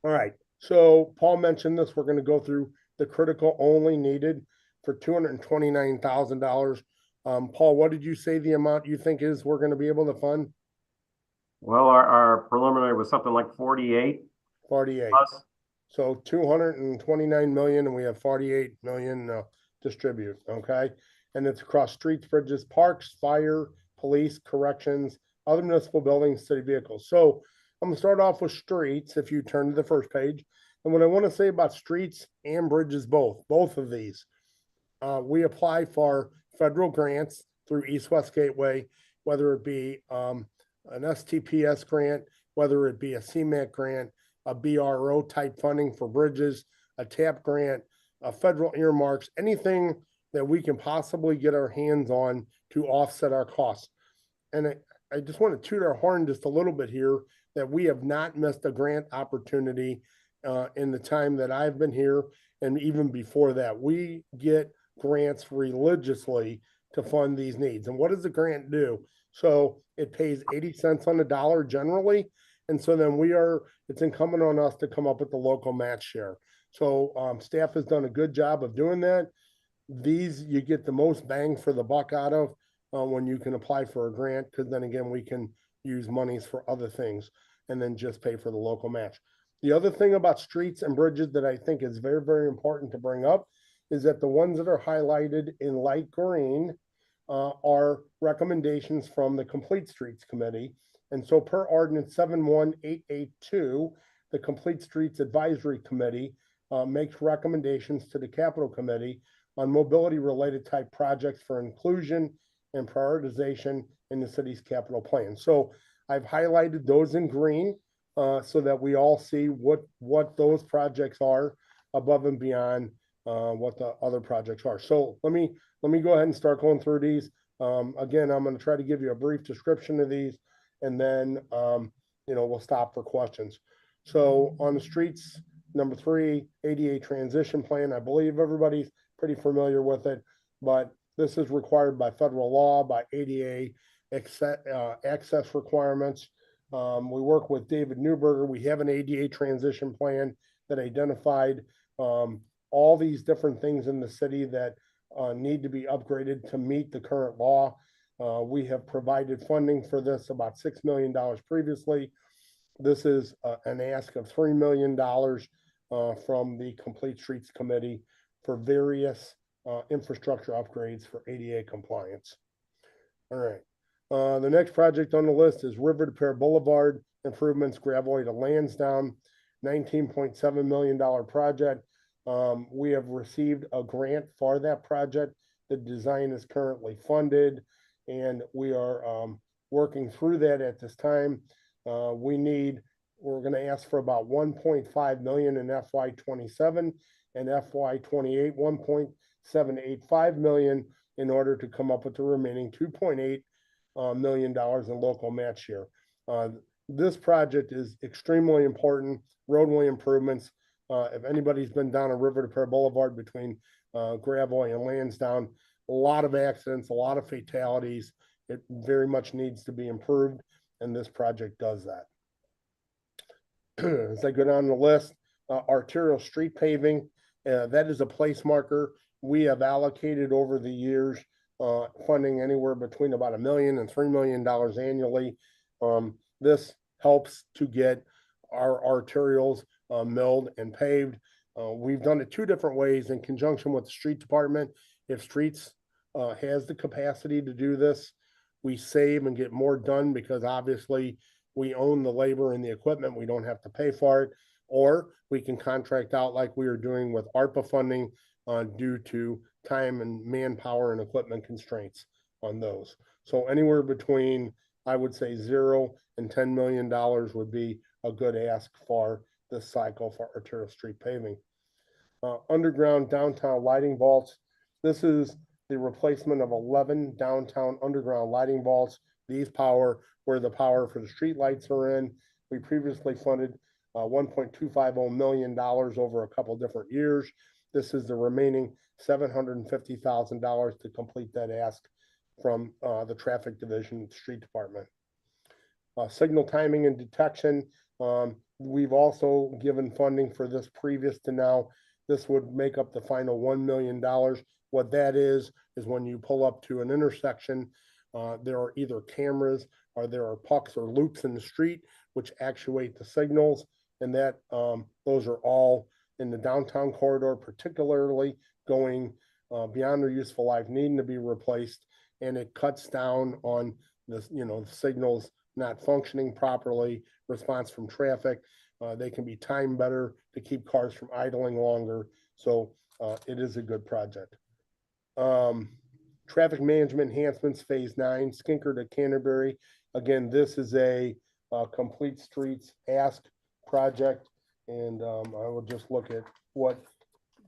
All right. So Paul mentioned this. We're going to go through the critical only needed for $229,000. Paul, what did you say the amount you think is we're going to be able to fund? Well, our preliminary was something like 48. 48. Plus. So 229 million, and we have 48 million distribute. Okay. And it's across streets, bridges, parks, fire, police, corrections, other municipal buildings, city vehicles. So I'm gonna start off with streets, if you turn to the first page. And what I want to say about streets and bridges, both of these, we apply for federal grants through East West Gateway, whether it be an STPS grant, whether it be a CMAQ grant, a BRO type funding for bridges, a TAP grant, a federal earmarks, anything that we can possibly get our hands on to offset our costs. And I just want to toot our horn just a little bit here that we have not missed a grant opportunity in the time that I've been here, and even before that. We get grants religiously to fund these needs. And what does the grant do? So it pays 80 cents on the dollar generally. And so then it's incumbent on us to come up with the local match share. So staff has done a good job of doing that. These you get the most bang for the buck out of when you can apply for a grant, because then again, we can use monies for other things and then just pay for the local match. The other thing about streets and bridges that I think is very, very important to bring up is that the ones that are highlighted in light green are recommendations from the Complete Streets Committee. And so per ordinance 71882, the Complete Streets Advisory Committee makes recommendations to the Capital Committee on mobility related type projects for inclusion and prioritization in the city's capital plan. So I've highlighted those in green so that we all see what those projects are above and beyond what the other projects are. So let me go ahead and start going through these. Again, I'm going to try to give you a brief description of these, and then we'll stop for questions. So on the streets, number 3, ADA transition plan. I believe everybody's pretty familiar with it, but this is required by federal law, by ADA access requirements. We work with David Newberger. We have an ADA transition plan that identified all these different things in the city that need to be upgraded to meet the current law. We have provided funding for this, about $6 million previously. This is an ask of $3 million from the Complete Streets Committee for various infrastructure upgrades for ADA compliance. All right. The next project on the list is River to Pear Boulevard improvements, Gravois to Lansdowne, $19.7 million project. We have received a grant for that project. The design is currently funded, and we are working through that at this time. We're going to ask for about 1.5 million in FY27 and FY28, 1.785 million in order to come up with the remaining $2.8 million in local match share. This project is extremely important. Roadway improvements. If anybody's been down a River to Pear Boulevard between Gravois and Lansdowne, a lot of accidents, a lot of fatalities. It very much needs to be improved, and this project does that. As I go down the list, arterial street paving, that is a place marker. We have allocated over the years funding anywhere between about $1 million and $3 million annually. This helps to get our arterials milled and paved. We've done it 2 different ways in conjunction with the street department. If streets has the capacity to do this, we save and get more done because obviously we own the labor and the equipment. We don't have to pay for it, or we can contract out like we are doing with ARPA funding due to time and manpower and equipment constraints on those. So anywhere between, I would say, $0 and $10 million would be a good ask for this cycle for arterial street paving. Underground downtown lighting vaults. This is the replacement of 11 downtown underground lighting vaults. These power where the power for the street lights are in. We previously funded $1.250 million over a couple different years. This is the remaining $750,000 to complete that ask from the traffic division, street department. Signal timing and detection. We've also given funding for this previous to now. This would make up the final $1 million. What that is when you pull up to an intersection, there are either cameras or there are pucks or loops in the street which actuate the signals, and that those are all in the downtown corridor, particularly going beyond their useful life, needing to be replaced, and it cuts down on the signals not functioning properly, response from traffic. They can be timed better to keep cars from idling longer. So it is a good project. Traffic management enhancements, phase 9, Skinker to Canterbury. Again, this is a complete streets ask project. And I will just look at what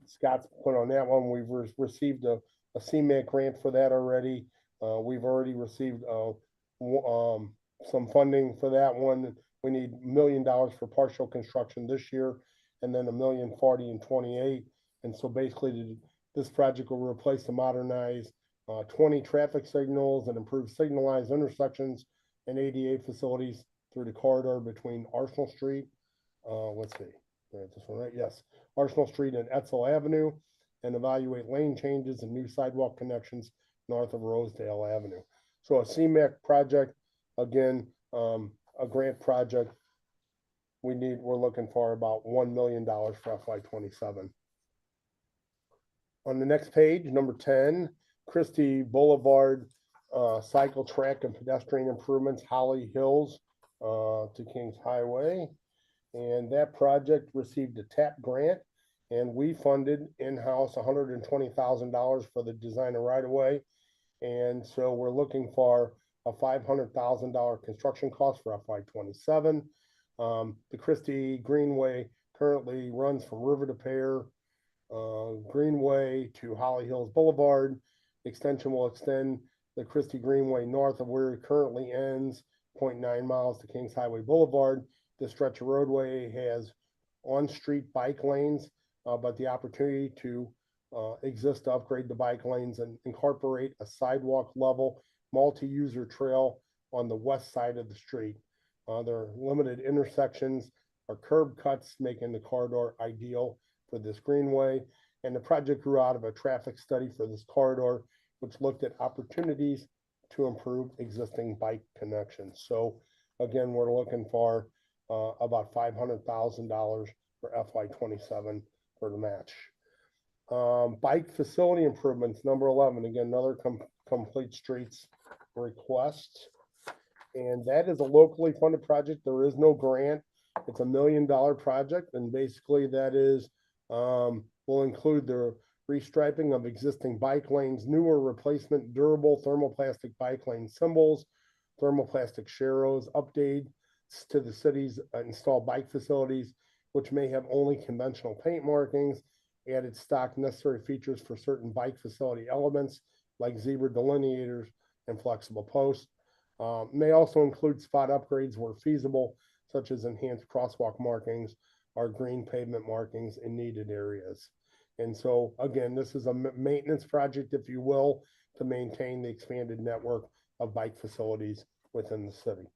Scott's put on that one. We've received a CMAQ grant for that already. We've already received some funding for that one. We need $1 million for partial construction this year, and then $1.040 million in 28. And so basically, this project will replace and modernize 20 traffic signals and improve signalized intersections and ADA facilities through the corridor between Arsenal Street. Let's see, this one right? Yes, Arsenal Street and Etzel Avenue, and evaluate lane changes and new sidewalk connections north of Rosedale Avenue. So a CMAQ project, again, a grant project. We're looking for about $1 million for FY27. On the next page, number 10, Christie Boulevard cycle track and pedestrian improvements, Holly Hills to Kings Highway. And that project received a TAP grant, and we funded in-house $120,000 for the design of right-of-way. And so we're looking for a $500,000 construction cost for FY27. The Christie Greenway currently runs from River to Pear Greenway to Holly Hills Boulevard. Extension will extend the Christie Greenway north of where it currently ends, 0.9 miles to Kings Highway Boulevard. This stretch of roadway has on-street bike lanes, but the opportunity to exist to upgrade the bike lanes and incorporate a sidewalk level multi-user trail on the west side of the street. There are limited intersections or curb cuts, making the corridor ideal for this greenway. And the project grew out of a traffic study for this corridor, which looked at opportunities to improve existing bike connections. So again, we're looking for about $500,000 for FY27 for the match. Bike facility improvements, number 11, again, another complete streets request. And that is a locally funded project. There is no grant. It's $1 million project. And basically that is, will include the restriping of existing bike lanes, newer replacement durable thermoplastic bike lane symbols, thermoplastic sharrows, updates to the city's installed bike facilities, which may have only conventional paint markings, added stock necessary features for certain bike facility elements like zebra delineators and flexible posts. May also include spot upgrades where feasible, such as enhanced crosswalk markings or green pavement markings in needed areas. And so again, this is a maintenance project, if you will, to maintain the expanded network of bike facilities within the city.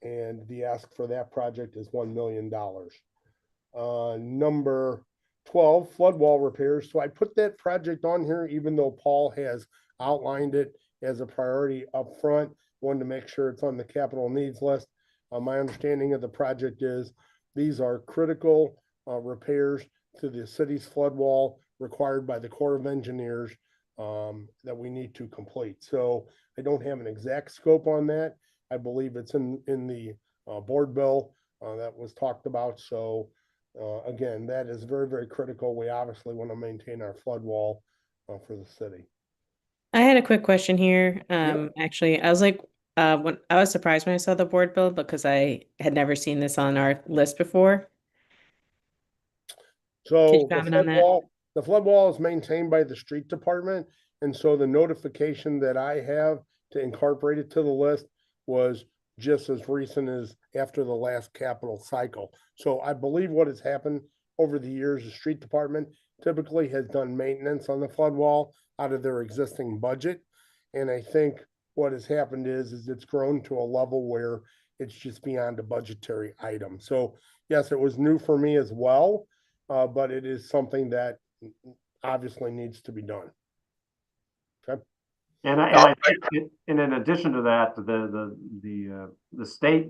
And the ask for that project is $1 million. Number 12, flood wall repairs. So I put that project on here, even though Paul has outlined it as a priority up front. Wanted to make sure it's on the capital needs list. My understanding of the project is these are critical repairs to the city's flood wall required by the Corps of Engineers that we need to complete. So I don't have an exact scope on that. I believe it's in the board bill that was talked about. So again, that is very, very critical. We obviously want to maintain our flood wall for the city. I had a quick question here. Actually, I was like, when I was surprised when I saw the board bill because I had never seen this on our list before. Can you So comment on that? the flood wall is maintained by the street department. And so the notification that I have to incorporate it to the list was just as recent as after the last capital cycle. So I believe what has happened over the years, the street department typically has done maintenance on the flood wall out of their existing budget. And I think what has happened is it's grown to a level where it's just beyond a budgetary item. So yes, it was new for me as well, but it is something that obviously needs to be done. Okay. And I think in addition to that, the state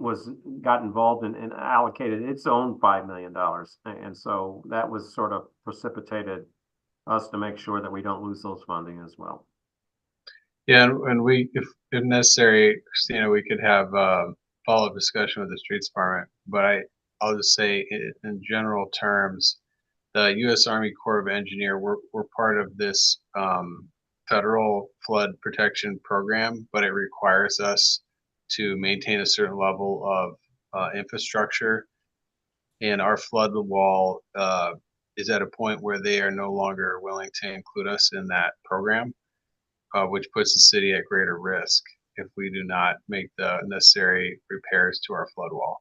got involved and allocated its own $5 million. And so that was sort of precipitated us to make sure that we don't lose those funding as well. Yeah, and we, if necessary, Christina, we could have follow-up discussion with the streets department. But I'll just say in general terms, the U.S. Army Corps of Engineer, we're part of this federal flood protection program, but it requires us to maintain a certain level of infrastructure. And our flood wall is at a point where they are no longer willing to include us in that program, which puts the city at greater risk if we do not make the necessary repairs to our flood wall.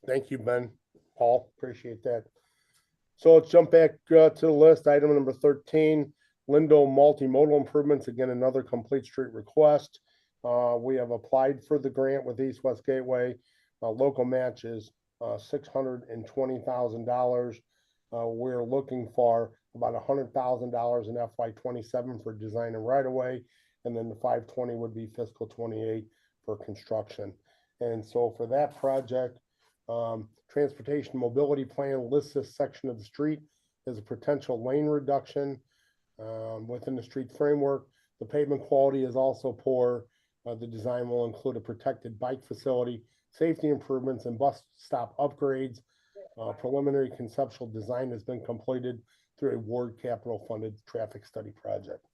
Thank you, Ben. Paul, appreciate that. So let's jump back to the list. Item number 13, Lindo multimodal improvements. Again, another complete street request. We have applied for the grant with East West Gateway. Local match is $620,000. We're looking for about $100,000 in FY27 for design and right of way, and then the 520 would be fiscal 28 for construction. And so for that project, transportation mobility plan lists this section of the street as a potential lane reduction within the street framework. The pavement quality is also poor. The design will include a protected bike facility, safety improvements, and bus stop upgrades. Preliminary conceptual design has been completed through a Ward Capital funded traffic study project.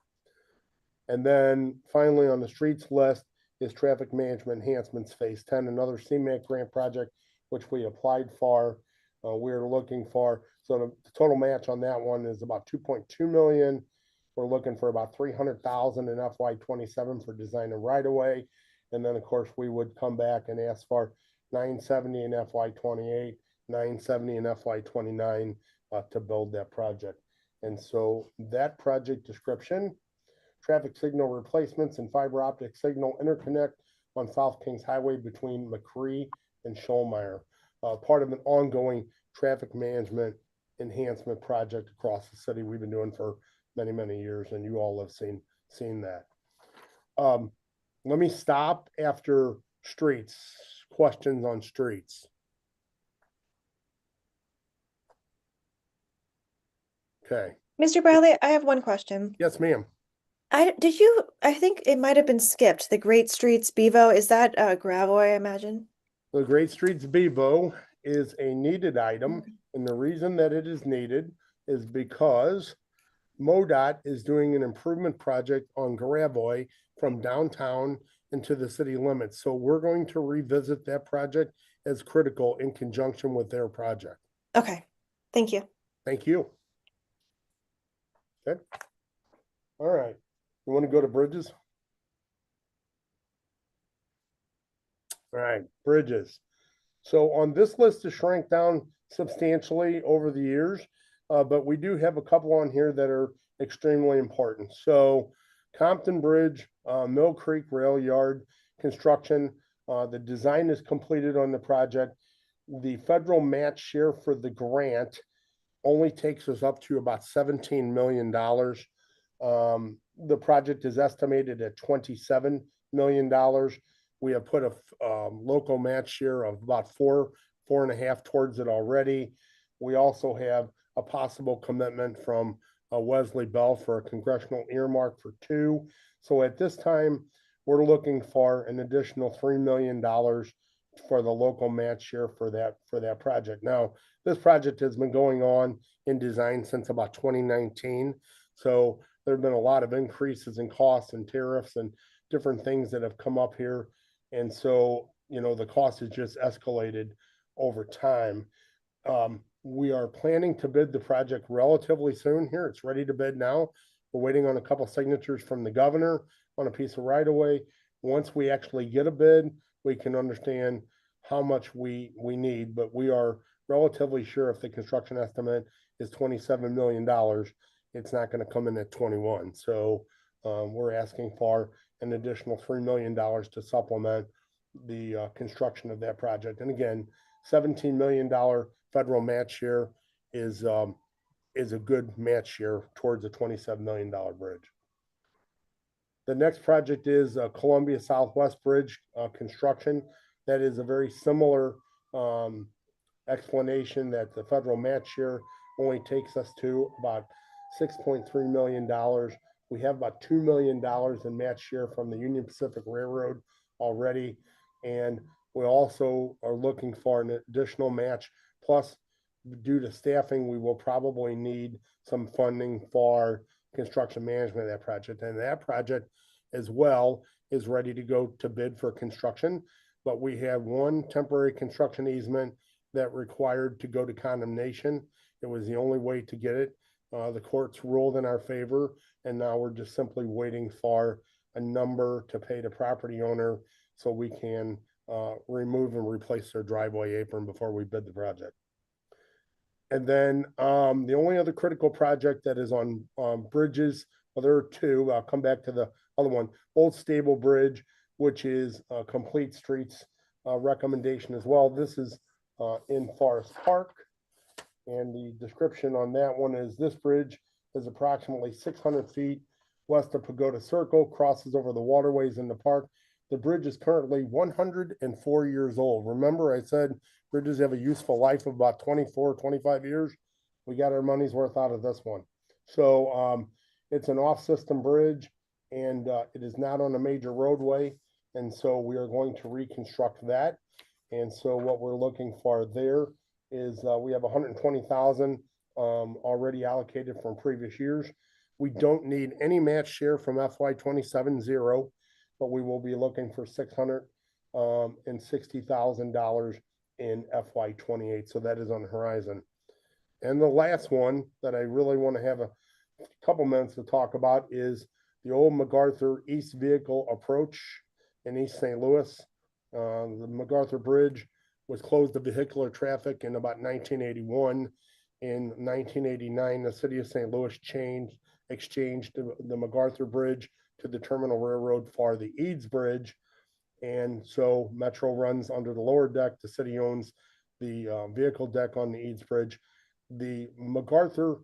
And then finally on the streets list is traffic management enhancements phase 10, another CMAQ grant project, which we applied for. We're looking for, so the total match on that one is about 2.2 million. We're looking for about 300,000 in FY27 for design and right of way. And then of course we would come back and ask for 970 in FY28, 970 in FY29 to build that project. And so that project description, traffic signal replacements and fiber optic signal interconnect on South Kings Highway between McCree and Schollmeyer, part of an ongoing traffic management enhancement project across the city we've been doing for many, many years, and you all have seen that. Let me stop after streets. Questions on streets? Okay. Mr. Bradley, I have one question. Yes, ma'am. I think it might have been skipped. The Great Streets Bevo, is that gravel, I imagine? The Great Streets Bevo is a needed item, and the reason that it is needed is because MoDOT is doing an improvement project on Gravois from downtown into the city limits. So we're going to revisit that project as critical in conjunction with their project. Okay, thank you. Thank you. Okay. All right. You want to go to bridges? All right, bridges. So on this list is shrank down substantially over the years, but we do have a couple on here that are extremely important. So Compton Bridge, Mill Creek Rail Yard construction, the design is completed on the project. The federal match share for the grant only takes us up to about $17 million. The project is estimated at $27 million. We have put a local match share of about 4.5 towards it already. We also have a possible commitment from Wesley Bell for a congressional earmark for 2. So at this time, we're looking for an additional $3 million for the local match share for that project. Now, this project has been going on in design since about 2019. So there have been a lot of increases in costs and tariffs and different things that have come up here. And so, you know, the cost has just escalated over time. We are planning to bid the project relatively soon here. It's ready to bid now. We're waiting on a couple signatures from the governor on a piece of right of way. Once we actually get a bid, we can understand how much we need, but we are relatively sure if the construction estimate is $27 million, it's not going to come in at 21. So we're asking for an additional $3 million to supplement the construction of that project. And again, $17 million federal match share is a good match share towards a $27 million bridge. The next project is Columbia Southwest Bridge construction. That is a very similar explanation that the federal match share only takes us to about $6.3 million. We have about $2 million in match share from the Union Pacific Railroad already. And we also are looking for an additional match. Plus, due to staffing, we will probably need some funding for construction management of that project. And that project as well is ready to go to bid for construction. But we have one temporary construction easement that required to go to condemnation. It was the only way to get it. The courts ruled in our favor, and now we're just simply waiting for a number to pay the property owner so we can remove and replace their driveway apron before we bid the project. And then the only other critical project that is on bridges, well, there are two. I'll come back to the other one. Old Stable Bridge, which is Complete Streets recommendation as well. This is in Forest Park. And the description on that one is this bridge is approximately 600 feet west of Pagoda Circle, crosses over the waterways in the park. The bridge is currently 104 years old. Remember, I said bridges have a useful life of about 24, 25 years. We got our money's worth out of this one. So it's an off-system bridge, and it is not on a major roadway. And so we are going to reconstruct that. And so what we're looking for there is we have 120,000 already allocated from previous years. We don't need any match share from FY27 zero, but we will be looking for $660,000 in FY28. So that is on the horizon. And the last one that I really want to have a couple minutes to talk about is the old MacArthur East Vehicle Approach in East St. Louis. The MacArthur Bridge was closed to vehicular traffic in about 1981. In 1989, the city of St. Louis exchanged the MacArthur Bridge to the Terminal Railroad for the Eads Bridge. And so Metro runs under the lower deck. The city owns the vehicle deck on the Eads Bridge. The MacArthur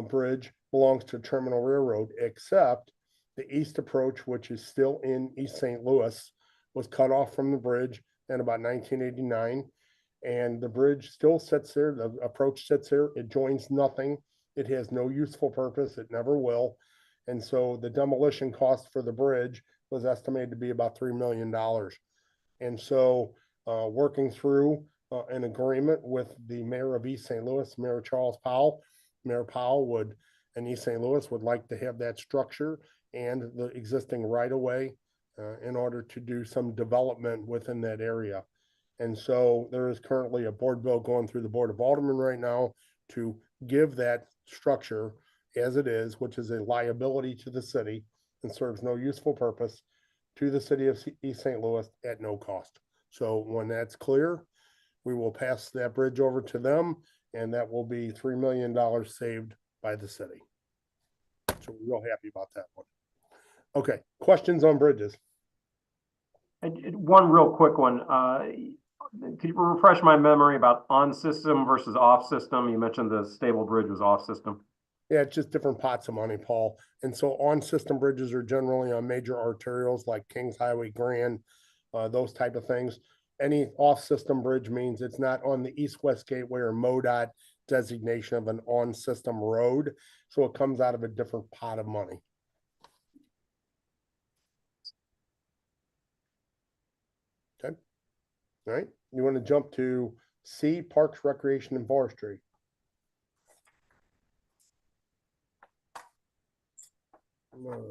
Bridge belongs to Terminal Railroad, except the East Approach, which is still in East St. Louis, was cut off from the bridge in about 1989. And the bridge still sits there. The approach sits there. It joins nothing. It has no useful purpose. It never will. And so the demolition cost for the bridge was estimated to be about $3 million. And so working through an agreement with the mayor of East St. Louis, Mayor Charles Powell, Mayor Powell and East St. Louis would like to have that structure and the existing right-of-way in order to do some development within that area. And so there is currently a board bill going through the Board of Aldermen right now to give that structure as it is, which is a liability to the city and serves no useful purpose, to the city of East St. Louis at no cost. So when that's clear, we will pass that bridge over to them, and that will be $3 million saved by the city. So we're real happy about that one. Okay, questions on bridges? And one real quick one. Could you refresh my memory about on system versus off system? You mentioned the Stable Bridge was off system. Yeah, it's just different pots of money, Paul. And so on system bridges are generally on major arterials like Kings Highway, Grand, those type of things. Any off system bridge means it's not on the East-West Gateway or MoDOT designation of an on system road. So it comes out of a different pot of money. Okay. All right. You want to jump to C, Parks, Recreation, and Forestry. All right.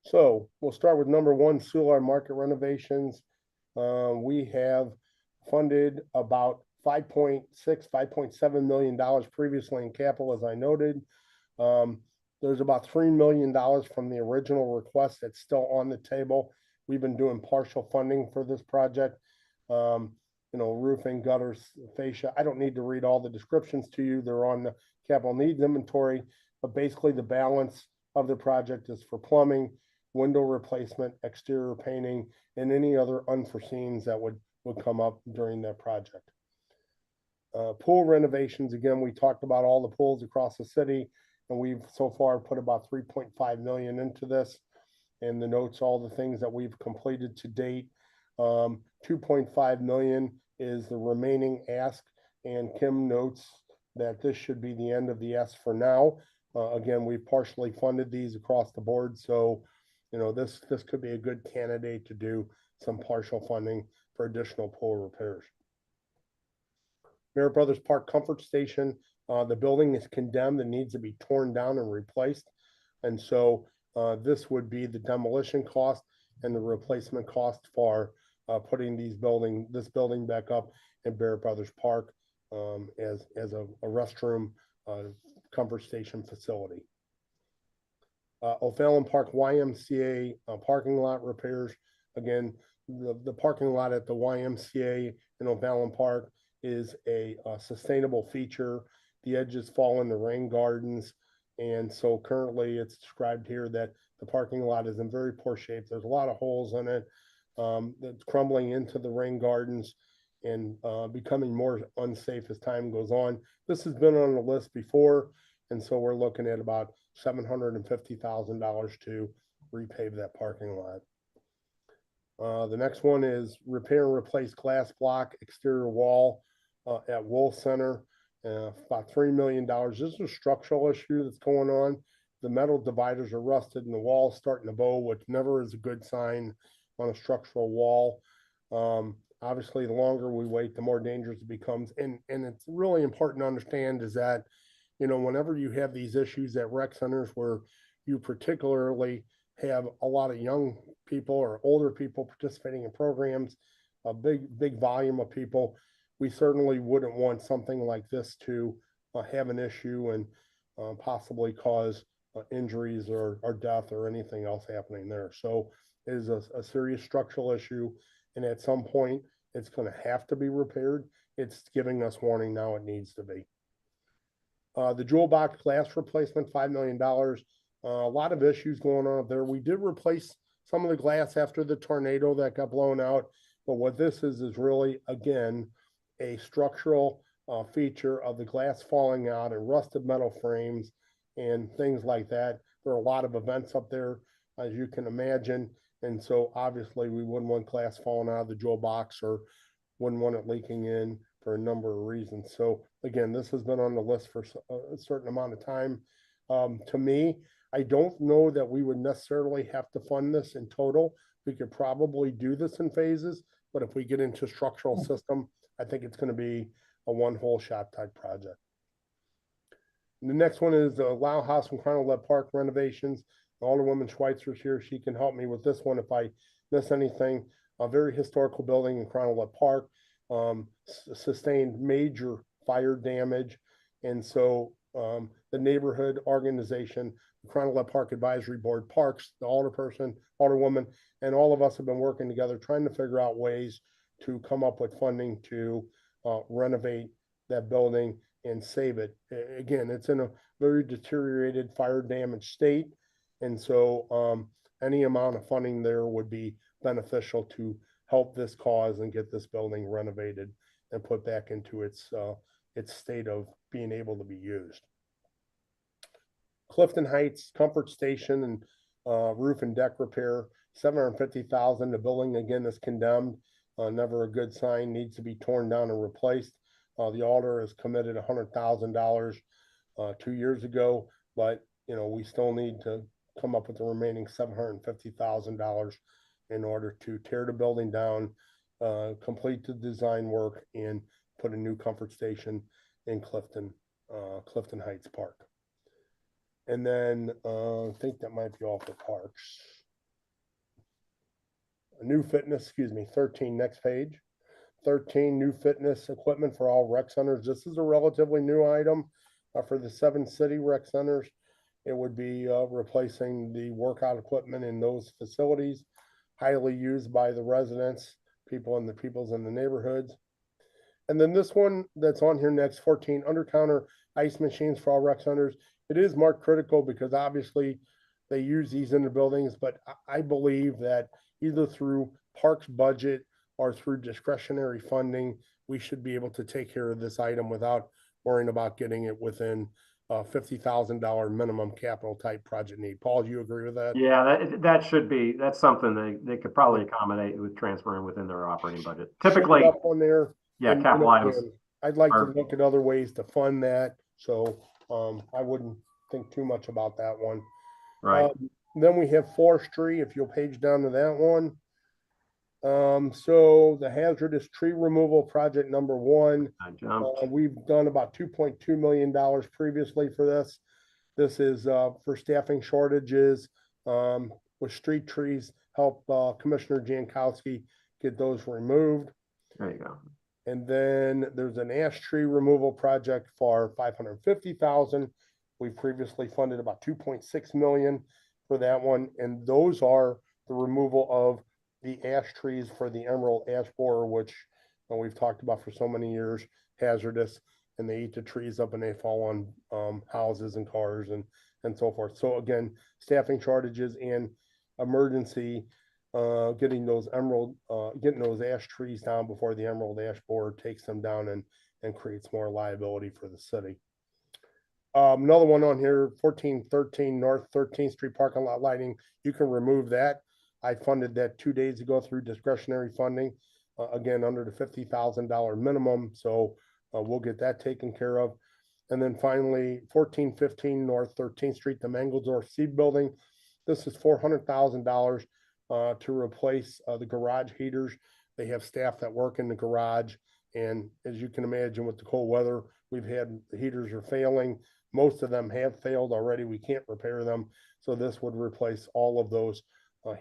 So we'll start with number one, Solar Market renovations. We have funded about $5.7 million previously in capital, as I noted. There's about $3 million from the original request that's still on the table. We've been doing partial funding for this project. Roofing, gutters, fascia. I don't need to read all the descriptions to you. They're on the capital needs inventory, but basically the balance of the project is for plumbing, window replacement, exterior painting, and any other unforeseens that would come up during that project. Pool renovations, again, we talked about all the pools across the city, and we've so far put about $3.5 million into this, and the notes all the things that we've completed to date. $2.5 million is the remaining ask, and Kim notes that this should be the end of the ask for now. Again, we've partially funded these across the board, so this could be a good candidate to do some partial funding for additional pool repairs. Merritt Brothers Park Comfort Station, the building is condemned and needs to be torn down and replaced. And so this would be the demolition cost and the replacement cost for putting this building back up in Merritt Brothers Park as a restroom comfort station facility. O'Fallon Park YMCA parking lot repairs. Again, the parking lot at the YMCA in O'Fallon Park is a sustainable feature. The edges fall into rain gardens. And so currently it's described here that the parking lot is in very poor shape. There's a lot of holes in it that's crumbling into the rain gardens and becoming more unsafe as time goes on. This has been on the list before. And so we're looking at about $750,000 to repave that parking lot. The next one is repair and replace glass block exterior wall at Wolf Center, about $3 million. This is a structural issue that's going on. The metal dividers are rusted and the wall's starting to bow, which never is a good sign on a structural wall. Obviously, the longer we wait, the more dangerous it becomes. And it's really important to understand is that, whenever you have these issues at rec centers where you particularly have a lot of young people or older people participating in programs, a big volume of people, we certainly wouldn't want something like this to have an issue and possibly cause injuries or death or anything else happening there. So it is a serious structural issue, and at some point it's going to have to be repaired. It's giving us warning now it needs to be. The jewel box glass replacement, $5 million. A lot of issues going on there. We did replace some of the glass after the tornado that got blown out, but what this is really, again, a structural feature of the glass falling out and rusted metal frames and things like that. There are a lot of events up there, as you can imagine. And so obviously we wouldn't want glass falling out of the jewel box or wouldn't want it leaking in for a number of reasons. So again, this has been on the list for a certain amount of time. To me, I don't know that we would necessarily have to fund this in total. We could probably do this in phases, but if we get into structural system, I think it's going to be a one whole shot type project. And the next one is the Lau House from Cronowlet Park renovations. Alderwoman Schweitzer's here. She can help me with this one if I miss anything. A very historical building in Cronowlet Park, sustained major fire damage. And so the neighborhood organization, the Cronowlet Park Advisory Board, Parks, the alderperson, alderwoman, and all of us have been working together trying to figure out ways to come up with funding to renovate that building and save it. Again, it's in a very deteriorated, fire damaged state. And so any amount of funding there would be beneficial to help this cause and get this building renovated and put back into its state of being able to be used. Clifton Heights Comfort Station and roof and deck repair, $750,000. The building again is condemned. Never a good sign, needs to be torn down and replaced. The alder has committed $100,000 2 years ago, but we still need to come up with the remaining $750,000 in order to tear the building down, complete the design work, and put a new comfort station in Clifton Heights Park. And then I think that might be all for parks. New fitness, 13, next page. 13, new fitness equipment for all rec centers. This is a relatively new item for the 7 city rec centers. It would be replacing the workout equipment in those facilities, highly used by the residents, peoples in the neighborhoods. And then this one that's on here next, 14, under-counter ice machines for all rec centers. It is marked critical because obviously they use these in the buildings, but I believe that either through parks budget or through discretionary funding, we should be able to take care of this item without worrying about getting it within $50,000 minimum capital type project need. Paul, do you agree with that? Yeah, that's something they could probably accommodate with transferring within their operating budget. Typically up on there, Yeah, And, capital items. again, I'd like to are- look at other ways to fund that, so, I wouldn't think too much about that one. Right. Then we have forestry, if you'll page down to that one. So the hazardous tree removal project number one, I jumped. we've done about $2.2 million previously for this. This is, for staffing shortages, with street trees, help, Commissioner Jankowski get those removed. There you go. And then there's an ash tree removal project for 550,000. We previously funded about 2.6 million for that one, and those are the removal of the ash trees for the emerald ash borer, which we've talked about for so many years, hazardous, and they eat the trees up and they fall on houses and cars and so forth. So again, staffing shortages and emergency getting those ash trees down before the emerald ash borer takes them down and creates more liability for the city. Another one on here, 1413 North 13th Street parking lot lighting. You can remove that. I funded that 2 days ago through discretionary funding, again, under the $50,000 minimum. So we'll get that taken care of. And then finally, 1415 North 13th Street, the Mangelsdorf Seed Building. This is $400,000 to replace the garage heaters. They have staff that work in the garage. And as you can imagine, with the cold weather, we've had the heaters are failing. Most of them have failed already. We can't repair them. So this would replace all of those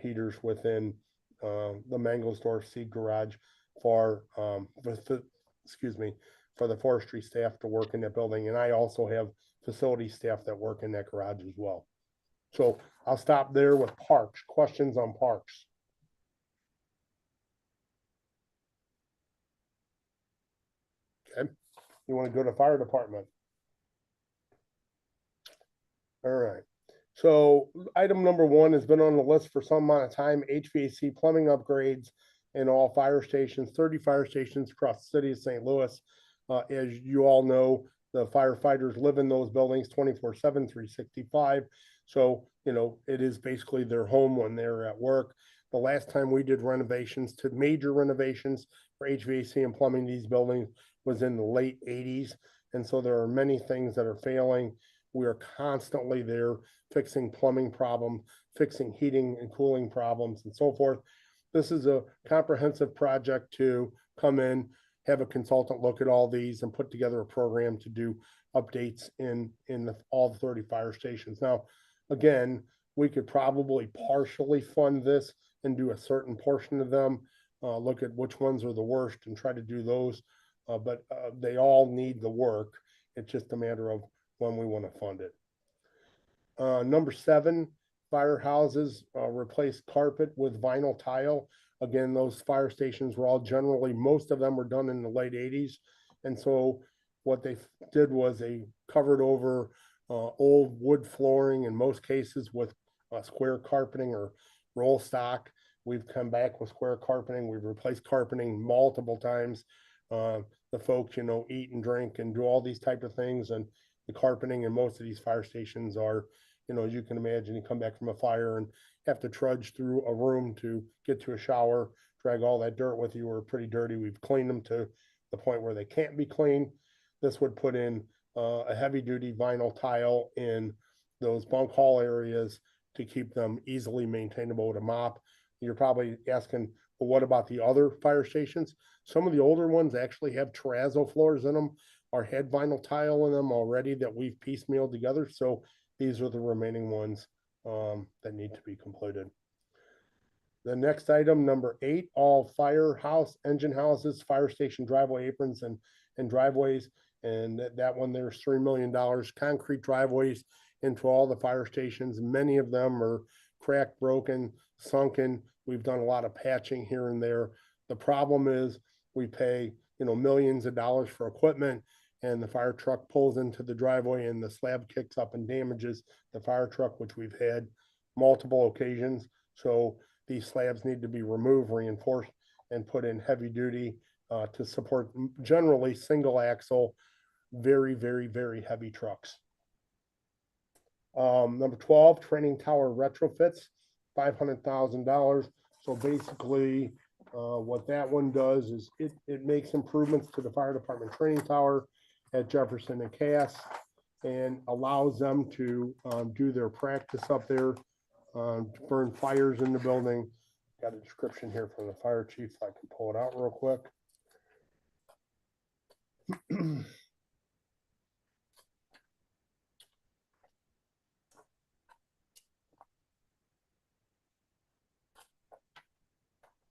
heaters within the Mangelsdorf Seed Garage for for the forestry staff to work in that building. And I also have facility staff that work in that garage as well. So I'll stop there with parks. Questions on parks? Okay. You want to go to fire department? All right. So item number one has been on the list for some amount of time, HVAC plumbing upgrades in all fire stations, 30 fire stations across the city of St. Louis. As you all know, the firefighters live in those buildings 24/7, 365. So, it is basically their home when they're at work. The last time we did major renovations for HVAC and plumbing these buildings was in the late 80s. And so there are many things that are failing. We are constantly there fixing plumbing problems, fixing heating and cooling problems and so forth. This is a comprehensive project to come in, have a consultant look at all these and put together a program to do updates in all the 30 fire stations. Now, again, we could probably partially fund this and do a certain portion of them, look at which ones are the worst and try to do those. But they all need the work. It's just a matter of when we want to fund it. Number 7, firehouses replace carpet with vinyl tile. Again, those fire stations were all most of them were done in the late 80s. And so what they did was they covered over old wood flooring in most cases with square carpeting or roll stock. We've come back with square carpeting. We've replaced carpeting multiple times. The folks, eat and drink and do all these type of things. And the carpeting in most of these fire stations are, as you can imagine, you come back from a fire and have to trudge through a room to get to a shower, drag all that dirt with you, or pretty dirty. We've cleaned them to the point where they can't be cleaned. This would put in a heavy duty vinyl tile in those bunk hall areas to keep them easily maintainable with a mop. You're probably asking, well, what about the other fire stations? Some of the older ones actually have terrazzo floors in them or had vinyl tile in them already that we've piecemealed together. So these are the remaining ones that need to be completed. The next item, number 8, all firehouse engine houses, fire station driveway aprons and driveways. And that one, there's $3 million, concrete driveways into all the fire stations. Many of them are cracked, broken, sunken. We've done a lot of patching here and there. The problem is we pay, millions of dollars for equipment, and the fire truck pulls into the driveway and the slab kicks up and damages the fire truck, which we've had multiple occasions. So these slabs need to be removed, reinforced, and put in heavy duty to support generally single axle, very, very, very heavy trucks. Number 12, training tower retrofits, $500,000. So basically, What that one does is it makes improvements to the fire department training tower at Jefferson and Cass and allows them to do their practice up there, to burn fires in the building. Got a description here from the fire chief. I can pull it out real quick.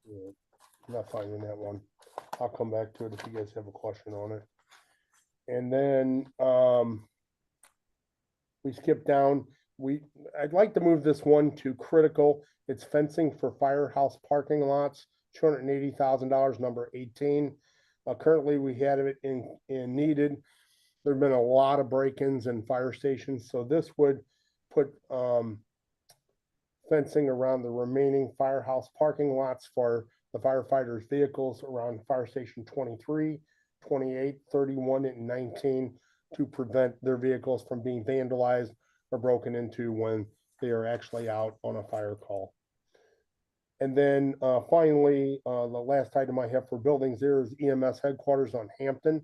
Yeah, not finding that one. I'll come back to it if you guys have a question on it. And then we skip down. I'd like to move this one to critical. It's fencing for firehouse parking lots, $280,000, number 18. Currently, we had it in needed. There've been a lot of break-ins in fire stations, so this would put fencing around the remaining firehouse parking lots for the firefighters' vehicles around Fire Station 23, 28, 31, and 19 to prevent their vehicles from being vandalized or broken into when they are actually out on a fire call. And then finally, the last item I have for buildings there is EMS headquarters on Hampton.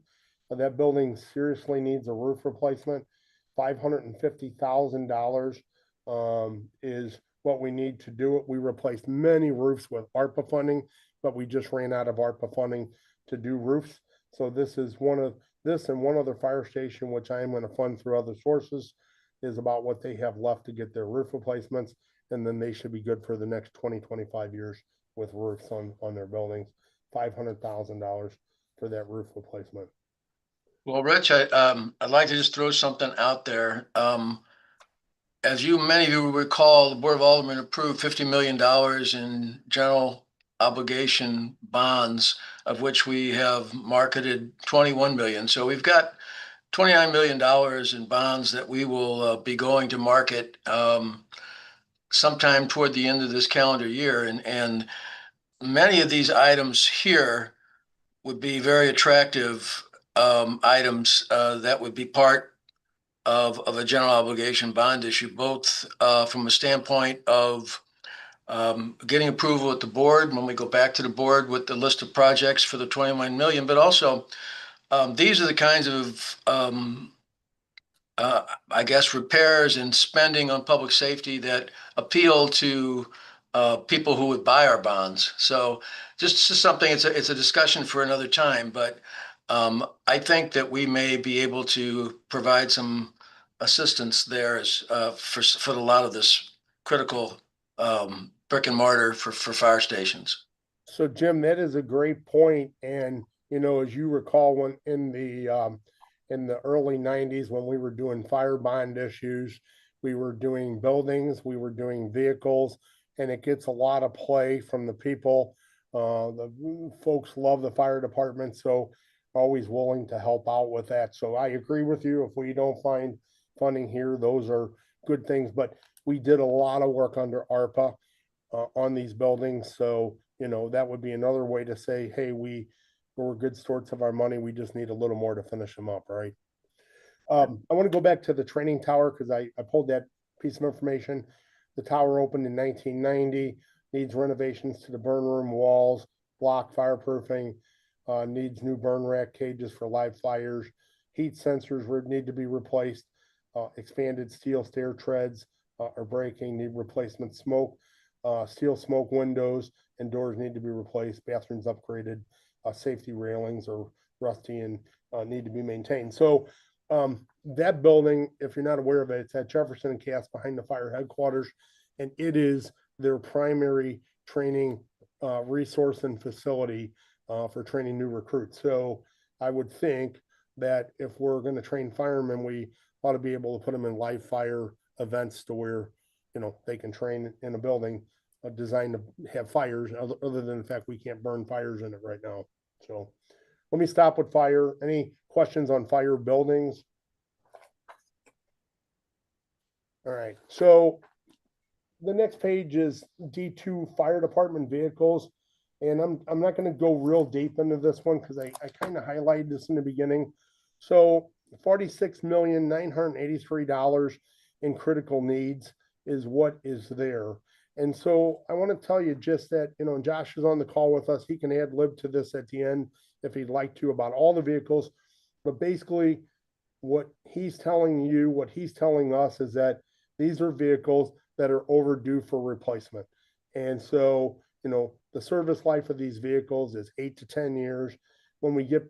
That building seriously needs a roof replacement. $550,000 is what we need to do it. We replaced many roofs with ARPA funding, but we just ran out of ARPA funding to do roofs. So this is this and one other fire station, which I am going to fund through other sources, is about what they have left to get their roof replacements. And then they should be good for the next 20, 25 years with roofs on their buildings. $500,000 for that roof replacement. Well, Rich, I'd like to just throw something out there. As many of you will recall, the Board of Aldermen approved $50 million in general obligation bonds, of which we have marketed 21 million. So we've got $29 million in bonds that we will be going to market sometime toward the end of this calendar year. And many of these items here would be very attractive items that would be part of a general obligation bond issue, both from a standpoint of getting approval at the board when we go back to the board with the list of projects for the 21 million, but also these are the kinds of I guess repairs and spending on public safety that appeal to people who would buy our bonds. So just something, it's a discussion for another time, but I think that we may be able to provide some assistance there as for a lot of this critical brick and mortar for fire stations. So Jim, that is a great point. And, you know, as you recall, when in the early 90s, when we were doing fire bond issues, we were doing buildings, we were doing vehicles, and it gets a lot of play from the people. The folks love the fire department, so always willing to help out with that. So I agree with you. If we don't find funding here, those are good things. But we did a lot of work under ARPA on these buildings. So, you know, that would be another way to say, hey, we're good stewards of our money. We just need a little more to finish them up, right? I want to go back to the training tower because I pulled that piece of information. The tower opened in 1990, needs renovations to the burn room walls, block fireproofing, needs new burn rack cages for live fires, heat sensors need to be replaced, expanded steel stair treads are breaking, need replacement smoke, steel smoke windows and doors need to be replaced, bathrooms upgraded, safety railings are rusty and need to be maintained. So that building, if you're not aware of it, it's at Jefferson and Cass behind the fire headquarters, and it is their primary training resource and facility for training new recruits. So I would think that if we're going to train firemen, we ought to be able to put them in live fire events to where, you know, they can train in a building designed to have fires, other than the fact we can't burn fires in it right now. So let me stop with fire. Any questions on fire buildings? All right, so the next page is D2 fire department vehicles. And I'm not going to go real deep into this one because I kind of highlighted this in the beginning. So $46,983 in critical needs is what is there. And so I want to tell you just that, you know, and Josh is on the call with us. He can add lib to this at the end if he'd like to about all the vehicles. But basically, what he's telling you, what he's telling us is that these are vehicles that are overdue for replacement. And so, you know, the service life of these vehicles is 8 to 10 years. When we get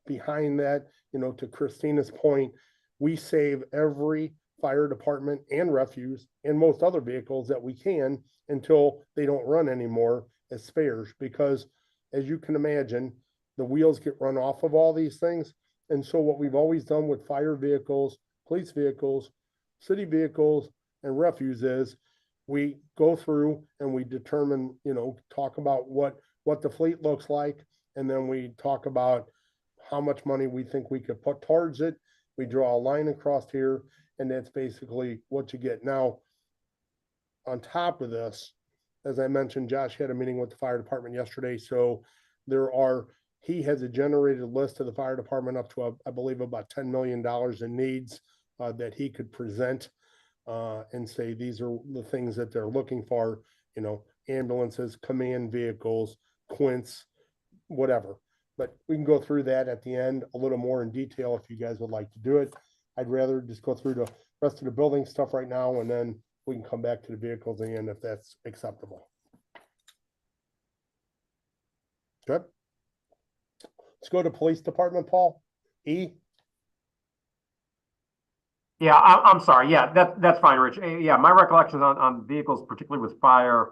behind that, you know, to Christina's point, we save every fire department and refuse and most other vehicles that we can until they don't run anymore as spares, because as you can imagine, the wheels get run off of all these things. And so what we've always done with fire vehicles, police vehicles, city vehicles, and refuse is we go through and we determine, you know, talk about what the fleet looks like, and then we talk about how much money we think we could put towards it. We draw a line across here, and that's basically what you get. Now, on top of this, as I mentioned, Josh had a meeting with the fire department yesterday. So he has a generated list of the fire department up to, I believe, about $10 million in needs that he could present and say, these are the things that they're looking for, you know, ambulances, command vehicles, quints, whatever. But we can go through that at the end a little more in detail if you guys would like to do it. I'd rather just go through the rest of the building stuff right now, and then we can come back to the vehicles at the end if that's acceptable. Good. Let's go to police department, Paul. E. Yeah, I'm sorry. Yeah, that's fine, Rich. Yeah, my recollections on vehicles, particularly with fire,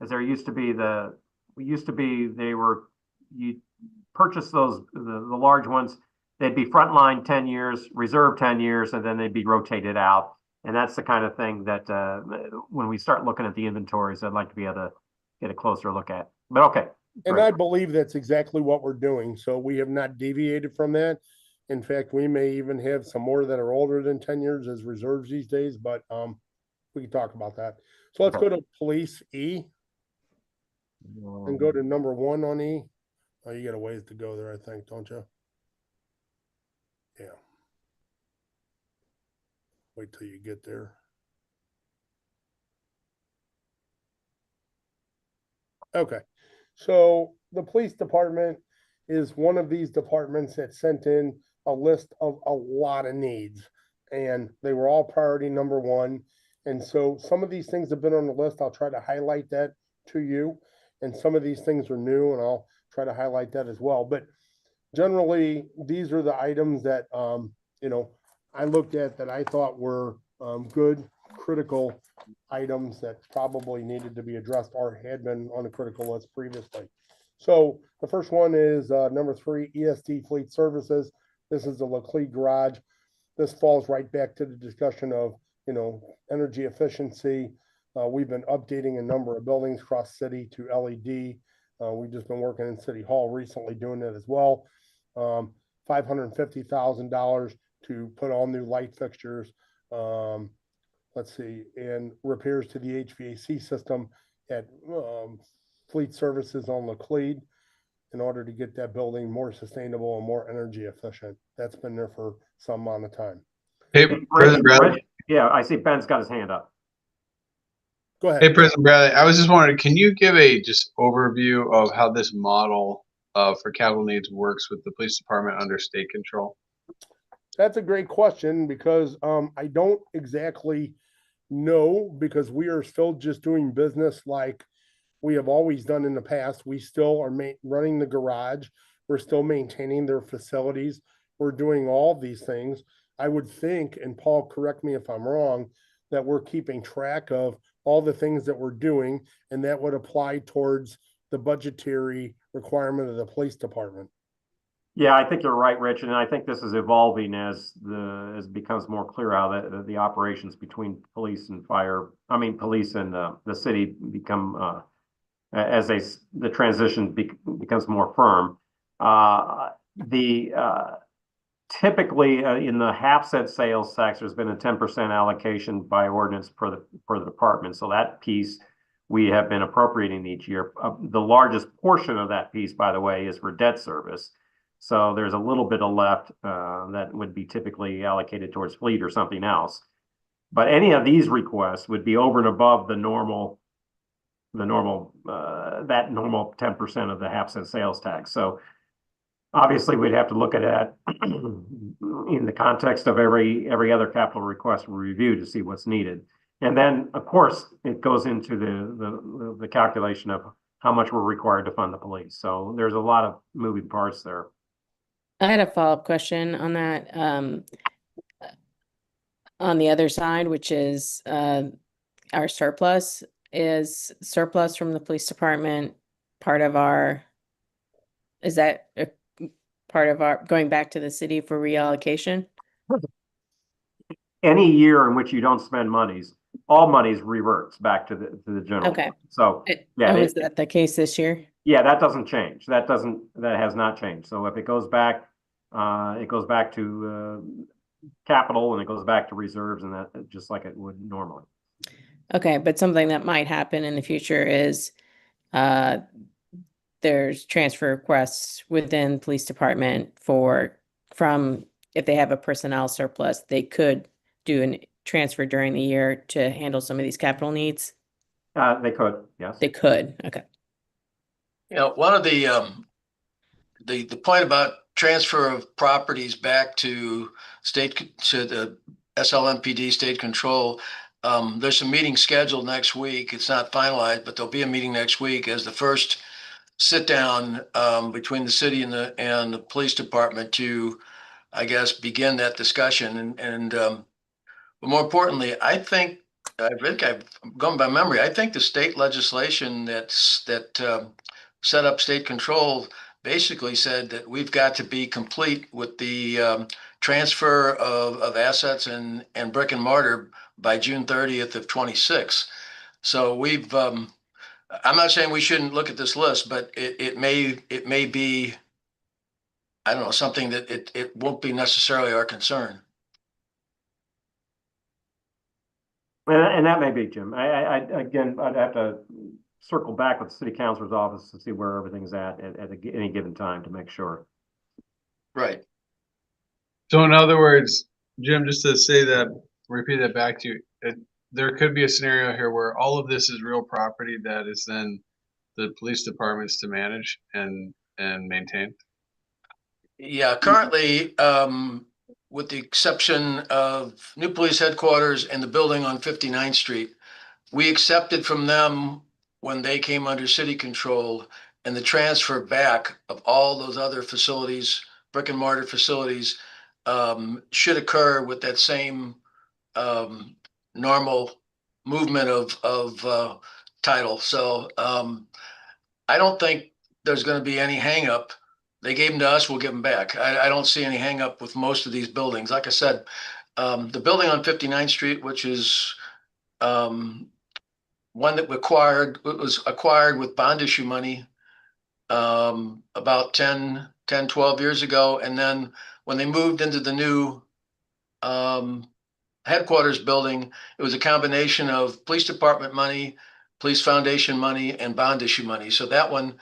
is you purchase those, the large ones, they'd be frontline 10 years, reserve 10 years, and then they'd be rotated out. And that's the kind of thing that when we start looking at the inventories, I'd like to be able to get a closer look at. But okay. And great. I believe that's exactly what we're doing. So we have not deviated from that. In fact, we may even have some more that are older than 10 years as reserves these days, but we can talk about that. So let's go to police E and go to number 1 on E. Oh, you got a ways to go there, I think, don't you? Yeah. Wait till you get there. Okay. So the police department is one of these departments that sent in a list of a lot of needs, and they were all priority number 1. And so some of these things have been on the list. I'll try to highlight that to you. And some of these things are new, and I'll try to highlight that as well. But generally, these are the items that, you know, I looked at that I thought were good, critical items that probably needed to be addressed or had been on the critical list previously. So the first one is number 3, ESD Fleet Services. This is the Laclede Garage. This falls right back to the discussion of, you know, energy efficiency. We've been updating a number of buildings across city to LED. We've just been working in City Hall recently doing it as well. $550,000 to put all new light fixtures. Let's see, and repairs to the HVAC system at Fleet Services on Laclede in order to get that building more sustainable and more energy efficient. That's been there for some amount of time. Hey, President Bradley. Rich, yeah, I see Ben's got his hand up. Go ahead. Hey, President Bradley. I was just wondering, can you give a just overview of how this model for capital needs works with the police department under state control? That's a great question, because I don't exactly know, because we are still just doing business like we have always done in the past. We still are running the garage. We're still maintaining their facilities. We're doing all these things. I would think, and Paul, correct me if I'm wrong, that we're keeping track of all the things that we're doing, and that would apply towards the budgetary requirement of the police department. Yeah, I think you're right, Rich, and I think this is evolving as it becomes more clear how the operations between police and police and the city become as the transition becomes more firm. Typically in the half-cent sales tax, there's been a 10% allocation by ordinance for the department. So that piece we have been appropriating each year. The largest portion of that piece, by the way, is for debt service. So there's a little bit of left that would be typically allocated towards fleet or something else. But any of these requests would be over and above the normal normal, that normal 10% of the half-cent sales tax. So obviously, we'd have to look at that in the context of every other capital request we review to see what's needed. And then, of course, it goes into the calculation of how much we're required to fund the police. So there's a lot of moving parts there. I had a follow-up question on that. On the other side, which is our surplus. Is surplus from the police department part of our, is that a part of our going back to the city for reallocation? Any year in which you don't spend monies, all monies reverts back to the general. Okay. fund. So yeah, Oh, is that the case this year? yeah, that doesn't change. That has not changed. So if it goes back to capital, and it goes back to reserves, and that just like it would normally. Okay, but something that might happen in the future is there's transfer requests within police department from if they have a personnel surplus, they could do a transfer during the year to handle some of these capital needs. They could, yes. They could, okay. You know, one of the point about transfer of properties back to the SLMPD state control, there's a meeting scheduled next week. It's not finalized, but there'll be a meeting next week as the first sit down between the city and the police department to, I guess, begin that discussion. But more importantly, I've gone by memory. I think the state legislation that set up state control basically said that we've got to be complete with the transfer of assets and brick and mortar by June 30th of 26. So I'm not saying we shouldn't look at this list, but it may be, I don't know, something that it won't be necessarily our concern. And that may be, Jim. Again, I'd have to circle back with the city councilor's office to see where everything's at any given time to make sure. Right. So in other words, Jim, just to say that, repeat that back to you, there could be a scenario here where all of this is real property that is then the police departments to manage and maintain. Yeah, currently, with the exception of new police headquarters and the building on 59th Street, we accepted from them when they came under city control, and the transfer back of all those other facilities, brick and mortar facilities, should occur with that same normal movement of title. So I don't think there's going to be any hang up. They gave them to us, we'll give them back. I don't see any hang up with most of these buildings. Like I said, the building on 59th Street, which is one that was acquired with bond issue money about 12 years ago. And then when they moved into the new headquarters building, it was a combination of police department money, police foundation money, and bond issue money. So that one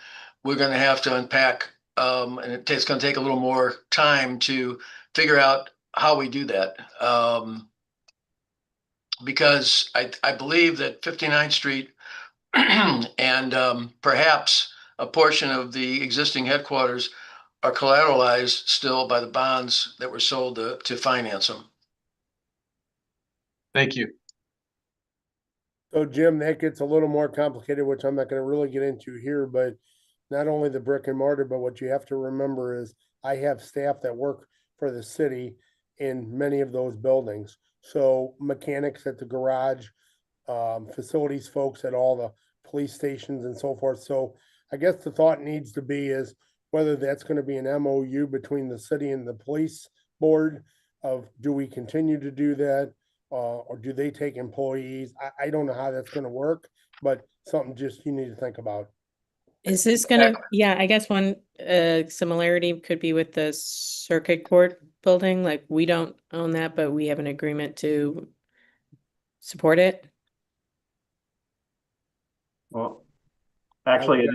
we're going to have to unpack, and it's going to take a little more time to figure out how we do that. Because I believe that 59th Street and perhaps a portion of the existing headquarters are collateralized still by the bonds that were sold to finance them. Thank you. So Jim, that gets a little more complicated, which I'm not going to really get into here, but not only the brick and mortar, but what you have to remember is I have staff that work for the city in many of those buildings. So mechanics at the garage, facilities folks at all the police stations and so forth. So I guess the thought needs to be is whether that's going to be an MOU between the city and the police board of, do we continue to do that? Or do they take employees? I don't know how that's going to work, but something just you need to think about. Is this gonna, yeah, I guess one similarity could be with the circuit court building, like we don't own that, but we have an agreement to support it. Well, actually,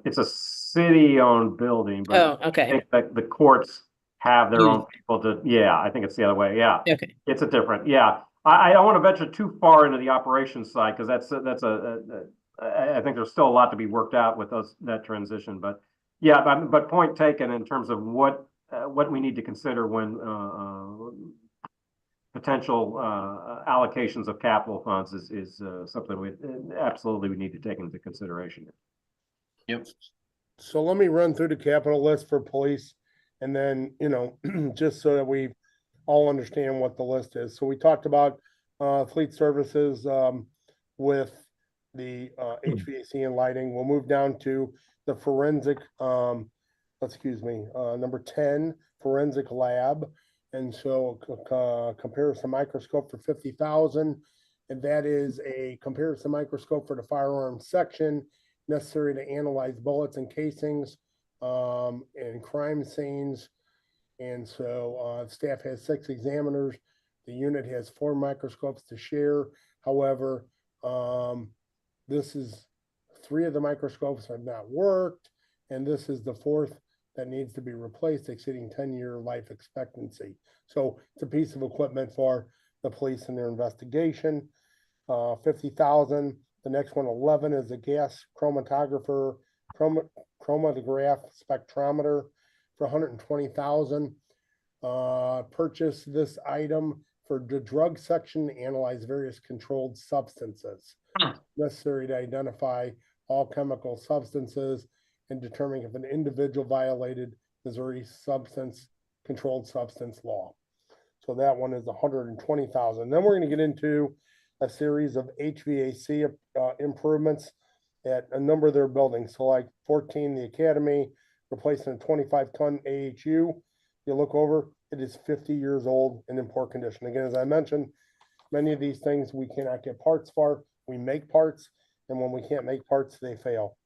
it's a city-owned building, but Oh, I okay, think that the courts have their Use own people to, yeah, I think it's the other way, yeah. okay. It's a different, yeah. I don't want to venture too far into the operations side because that's a I think there's still a lot to be worked out with that transition, but yeah, but point taken in terms of what we need to consider when potential allocations of capital funds is something we absolutely need to take into consideration. Yep. So let me run through the capital list for police and then, just so that we all understand what the list is. So we talked about fleet services with the HVAC and lighting. We'll move down to the forensic, number 10, forensic lab. And so comparison microscope for 50,000. And that is a comparison microscope for the firearms section necessary to analyze bullets and casings and crime scenes. And so staff has 6 examiners. The unit has 4 microscopes to share. However, this is 3 of the microscopes have not worked, and this is the 4th that needs to be replaced, exceeding 10-year life expectancy. So it's a piece of equipment for the police in their investigation. 50,000. The next one, 11, is a gas chromatographer, chromatograph spectrometer for 120,000. Purchase this item for the drug section to analyze various controlled substances necessary to identify all chemical substances and determine if an individual violated Missouri controlled substance law. So that one is 120,000. Then we're going to get into a series of HVAC improvements at a number of their buildings. So like 14, the Academy, replacing a 25-ton AHU. You look over, it is 50 years old and in poor condition. Again, as I mentioned, many of these things we cannot get parts for. We make parts, and when we can't make parts, they fail.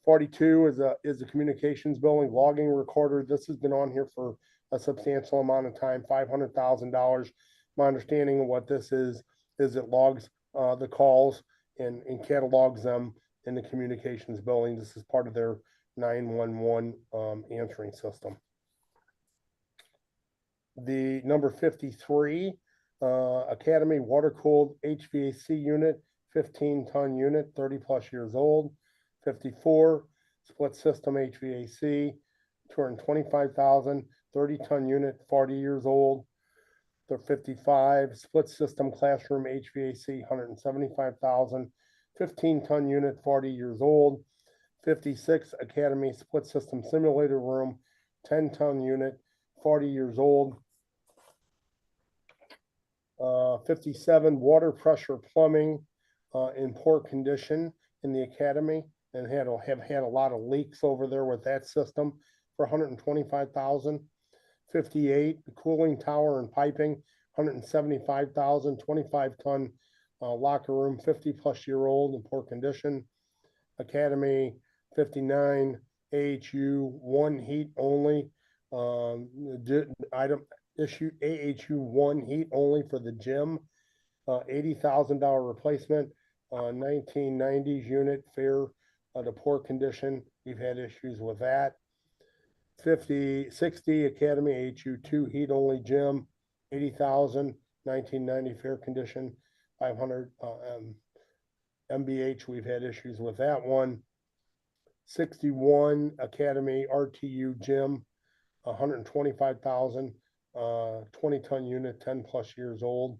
42 is a communications building, logging recorder. This has been on here for a substantial amount of time, $500,000. My understanding of what this is it logs the calls and catalogs them in the communications building. This is part of their 911 answering system. The number 53, Academy water-cooled HVAC unit, 15-ton unit, 30+ years old. 54, split system HVAC, 225,000, 30-ton unit, 40 years old. The 55, split system classroom HVAC, 175,000, 15-ton unit, 40 years old. 56, Academy split system simulator room, 10-ton unit, 40 years old. 57, water pressure plumbing in poor condition in the Academy, and have had a lot of leaks over there with that system for 125,000. 58, the cooling tower and piping, 175,000, 25-ton locker room, 50+ year old in poor condition. Academy 59, AHU 1 heat only, item issue AHU 1 heat only for the gym, $80,000 replacement, 1990s unit, fair to poor condition. We've had issues with that. 60 Academy AHU 2 heat only gym, 80,000, 1990 fair condition, 500 MBH. We've had issues with that one. 61 Academy RTU gym, 125,000, 20-ton unit, 10+ years old.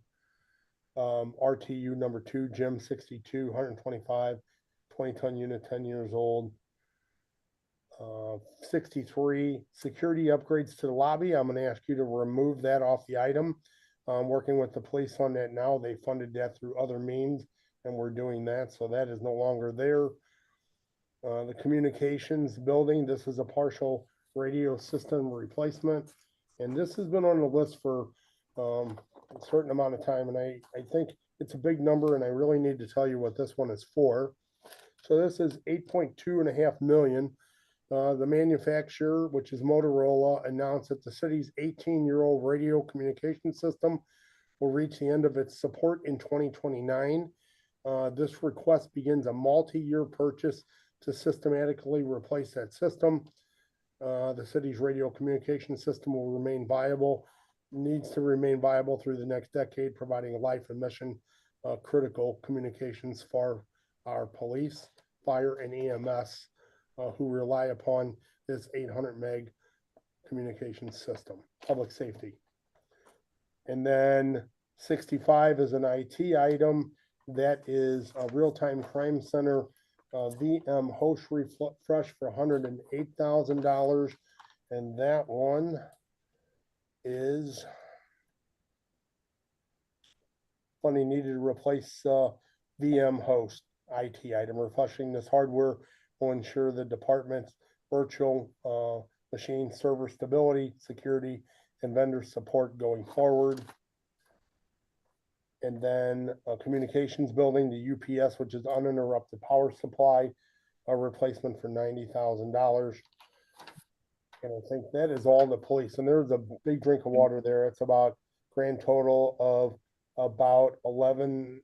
RTU number 2 gym, 62, 125, 20-ton unit, 10 years old. 63 security upgrades to the lobby. I'm going to ask you to remove that off the item. I'm working with the police on that now. They funded that through other means, and we're doing that, so that is no longer there. The communications building, this is a partial radio system replacement, and this has been on the list for a certain amount of time, and I think it's a big number, and I really need to tell you what this one is for. So this is 8.2.5 million. The manufacturer, which is Motorola, announced that the city's 18-year-old radio communication system will reach the end of its support in 2029. This request begins a multi-year purchase to systematically replace that system. The city's radio communication system will remain viable, needs to remain viable through the next decade, providing a life and mission critical communications for our police, fire, and EMS, who rely upon this 800 meg communication system, public safety. And then 65 is an IT item. That is a real-time crime center VM host refresh for $108,000. And that one is funding needed to replace VM host IT item. Refreshing this hardware will ensure the department's virtual machine server stability, security, and vendor support going forward. And then a communications building, the UPS, which is uninterrupted power supply, a replacement for $90,000. And I think that is all the police. And there's a big drink of water there. It's about grand total of about $11,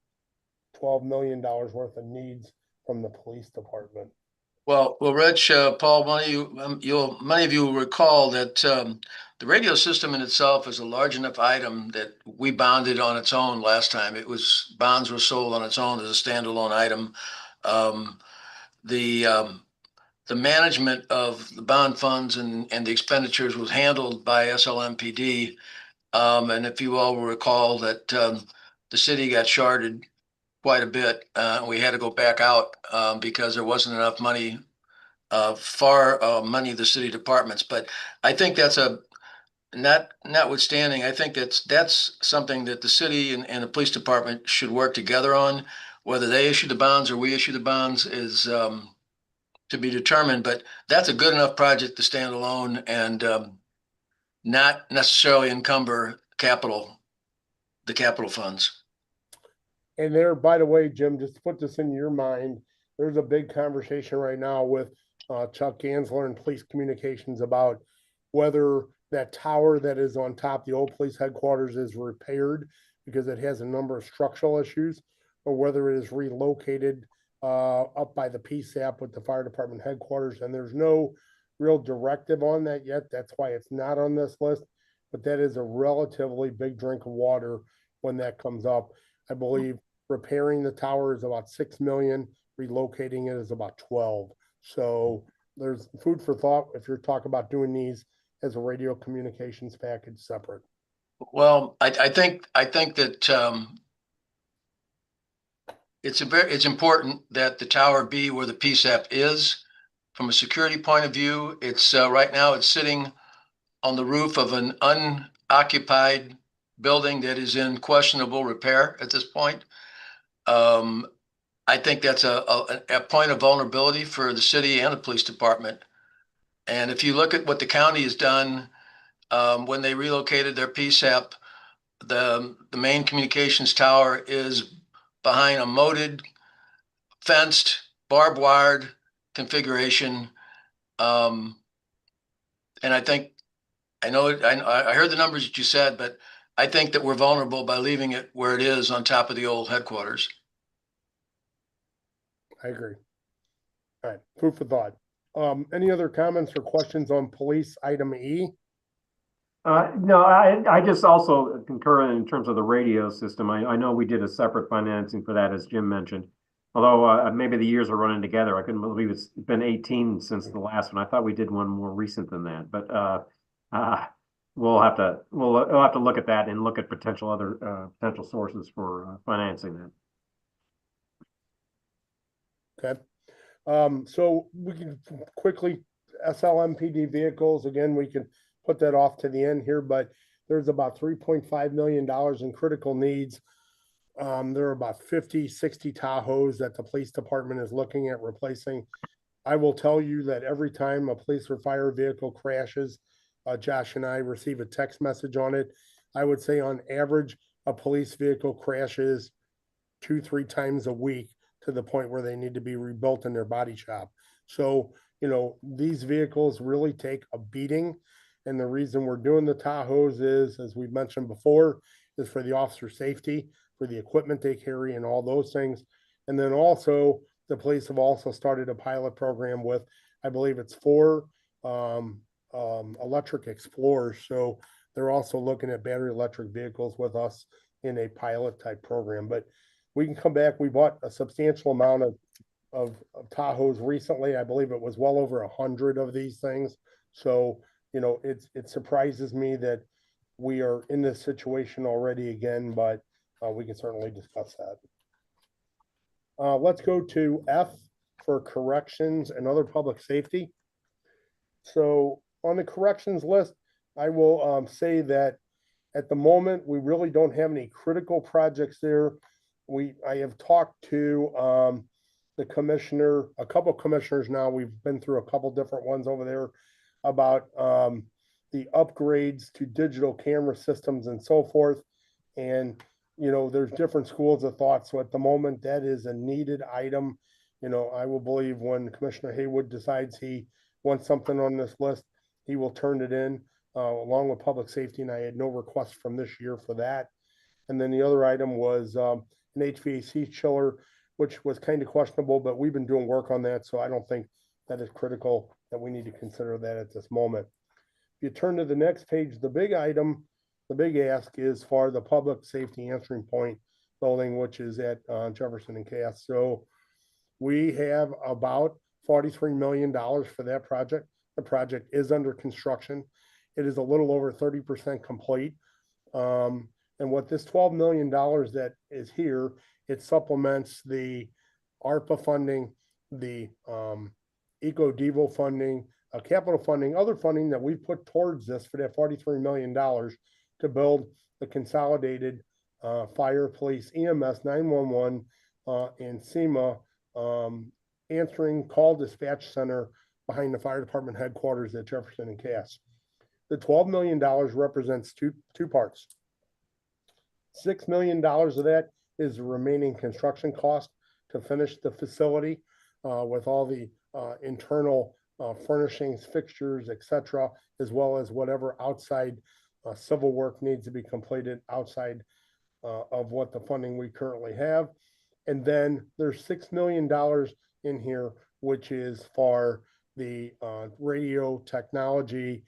$12 million worth of needs from the police department. Well, Rich, Paul, many of you will recall that the radio system in itself is a large enough item that we bonded on its own last time. Bonds were sold on its own as a standalone item. The management of the bond funds and the expenditures was handled by SLMPD. And if you all will recall that the city got shorted quite a bit. We had to go back out because there wasn't enough money for many of the city departments. But I think that's notwithstanding, I think that's something that the city and the police department should work together on. Whether they issue the bonds or we issue the bonds is to be determined. But that's a good enough project to stand alone and not necessarily encumber the capital funds. And there, by the way, Jim, just to put this in your mind, there's a big conversation right now with Chuck Gansler and Police Communications about whether that tower that is on top the old police headquarters is repaired because it has a number of structural issues, or whether it is relocated up by the PSAP with the fire department headquarters. And there's no real directive on that yet. That's why it's not on this list. But that is a relatively big drink of water when that comes up. I believe repairing the tower is about 6 million, relocating it is about 12. So there's food for thought if you're talking about doing these as a radio communications package separate. Well, I think that it's important that the tower be where the PSAP is. From a security point of view, it's right now it's sitting on the roof of an unoccupied building that is in questionable repair at this point. I think that's a point of vulnerability for the city and the police department. And if you look at what the county has done when they relocated their PSAP, the main communications tower is behind a moated, fenced, barbed wired configuration. And I heard the numbers that you said, but I think that we're vulnerable by leaving it where it is on top of the old headquarters. I agree. All right, food for thought. Any other comments or questions on police item E? No, I just also concur in terms of the radio system. I know we did a separate financing for that, as Jim mentioned. Although maybe the years are running together. I couldn't believe it's been 18 since the last one. I thought we did one more recent than that. But we'll have to look at that and look at potential sources for financing that. Okay. So we can quickly SLMPD vehicles again. We can put that off to the end here, but there's about $3.5 million in critical needs. There are about 50, 60 Tahoes that the police department is looking at replacing. I will tell you that every time a police or fire vehicle crashes, Josh and I receive a text message on it. I would say on average, a police vehicle crashes 2-3 times a week to the point where they need to be rebuilt in their body shop. So, these vehicles really take a beating. And the reason we're doing the Tahoes is, as we've mentioned before, is for the officer safety, for the equipment they carry and all those things. And then also the police have also started a pilot program with, I believe it's 4 electric Explorers. So they're also looking at battery electric vehicles with us in a pilot type program. But we can come back. We bought a substantial amount of Tahoes recently. I believe it was well over 100 of these things. So, you know, it surprises me that we are in this situation already again, but we can certainly discuss that. Let's go to F for corrections and other public safety. So on the corrections list, I will say that at the moment, we really don't have any critical projects there. I have talked to the commissioner, a couple of commissioners now. We've been through a couple different ones over there about the upgrades to digital camera systems and so forth. And, you know, there's different schools of thought. So at the moment, that is a needed item. You know, I will believe when Commissioner Haywood decides he wants something on this list, he will turn it in along with public safety. And I had no requests from this year for that. And then the other item was an HVAC chiller, which was kind of questionable, but we've been doing work on that. So I don't think that is critical that we need to consider that at this moment. If you turn to the next page, the big item, the big ask is for the public safety answering point building, which is at Jefferson and Cass. So we have about $43 million for that project. The project is under construction. It is a little over 30% complete. And what this $12 million that is here, it supplements the ARPA funding, the EcoDevo funding, capital funding, other funding that we put towards this for that $43 million to build the consolidated fire, police, EMS, 911, and SEMA answering call dispatch center behind the fire department headquarters at Jefferson and Cass. The $12 million represents two parts. $6 million of that is the remaining construction cost to finish the facility with all the internal furnishings, fixtures, etc., as well as whatever outside civil work needs to be completed outside of what the funding we currently have. And then there's $6 million in here, which is for the radio technology,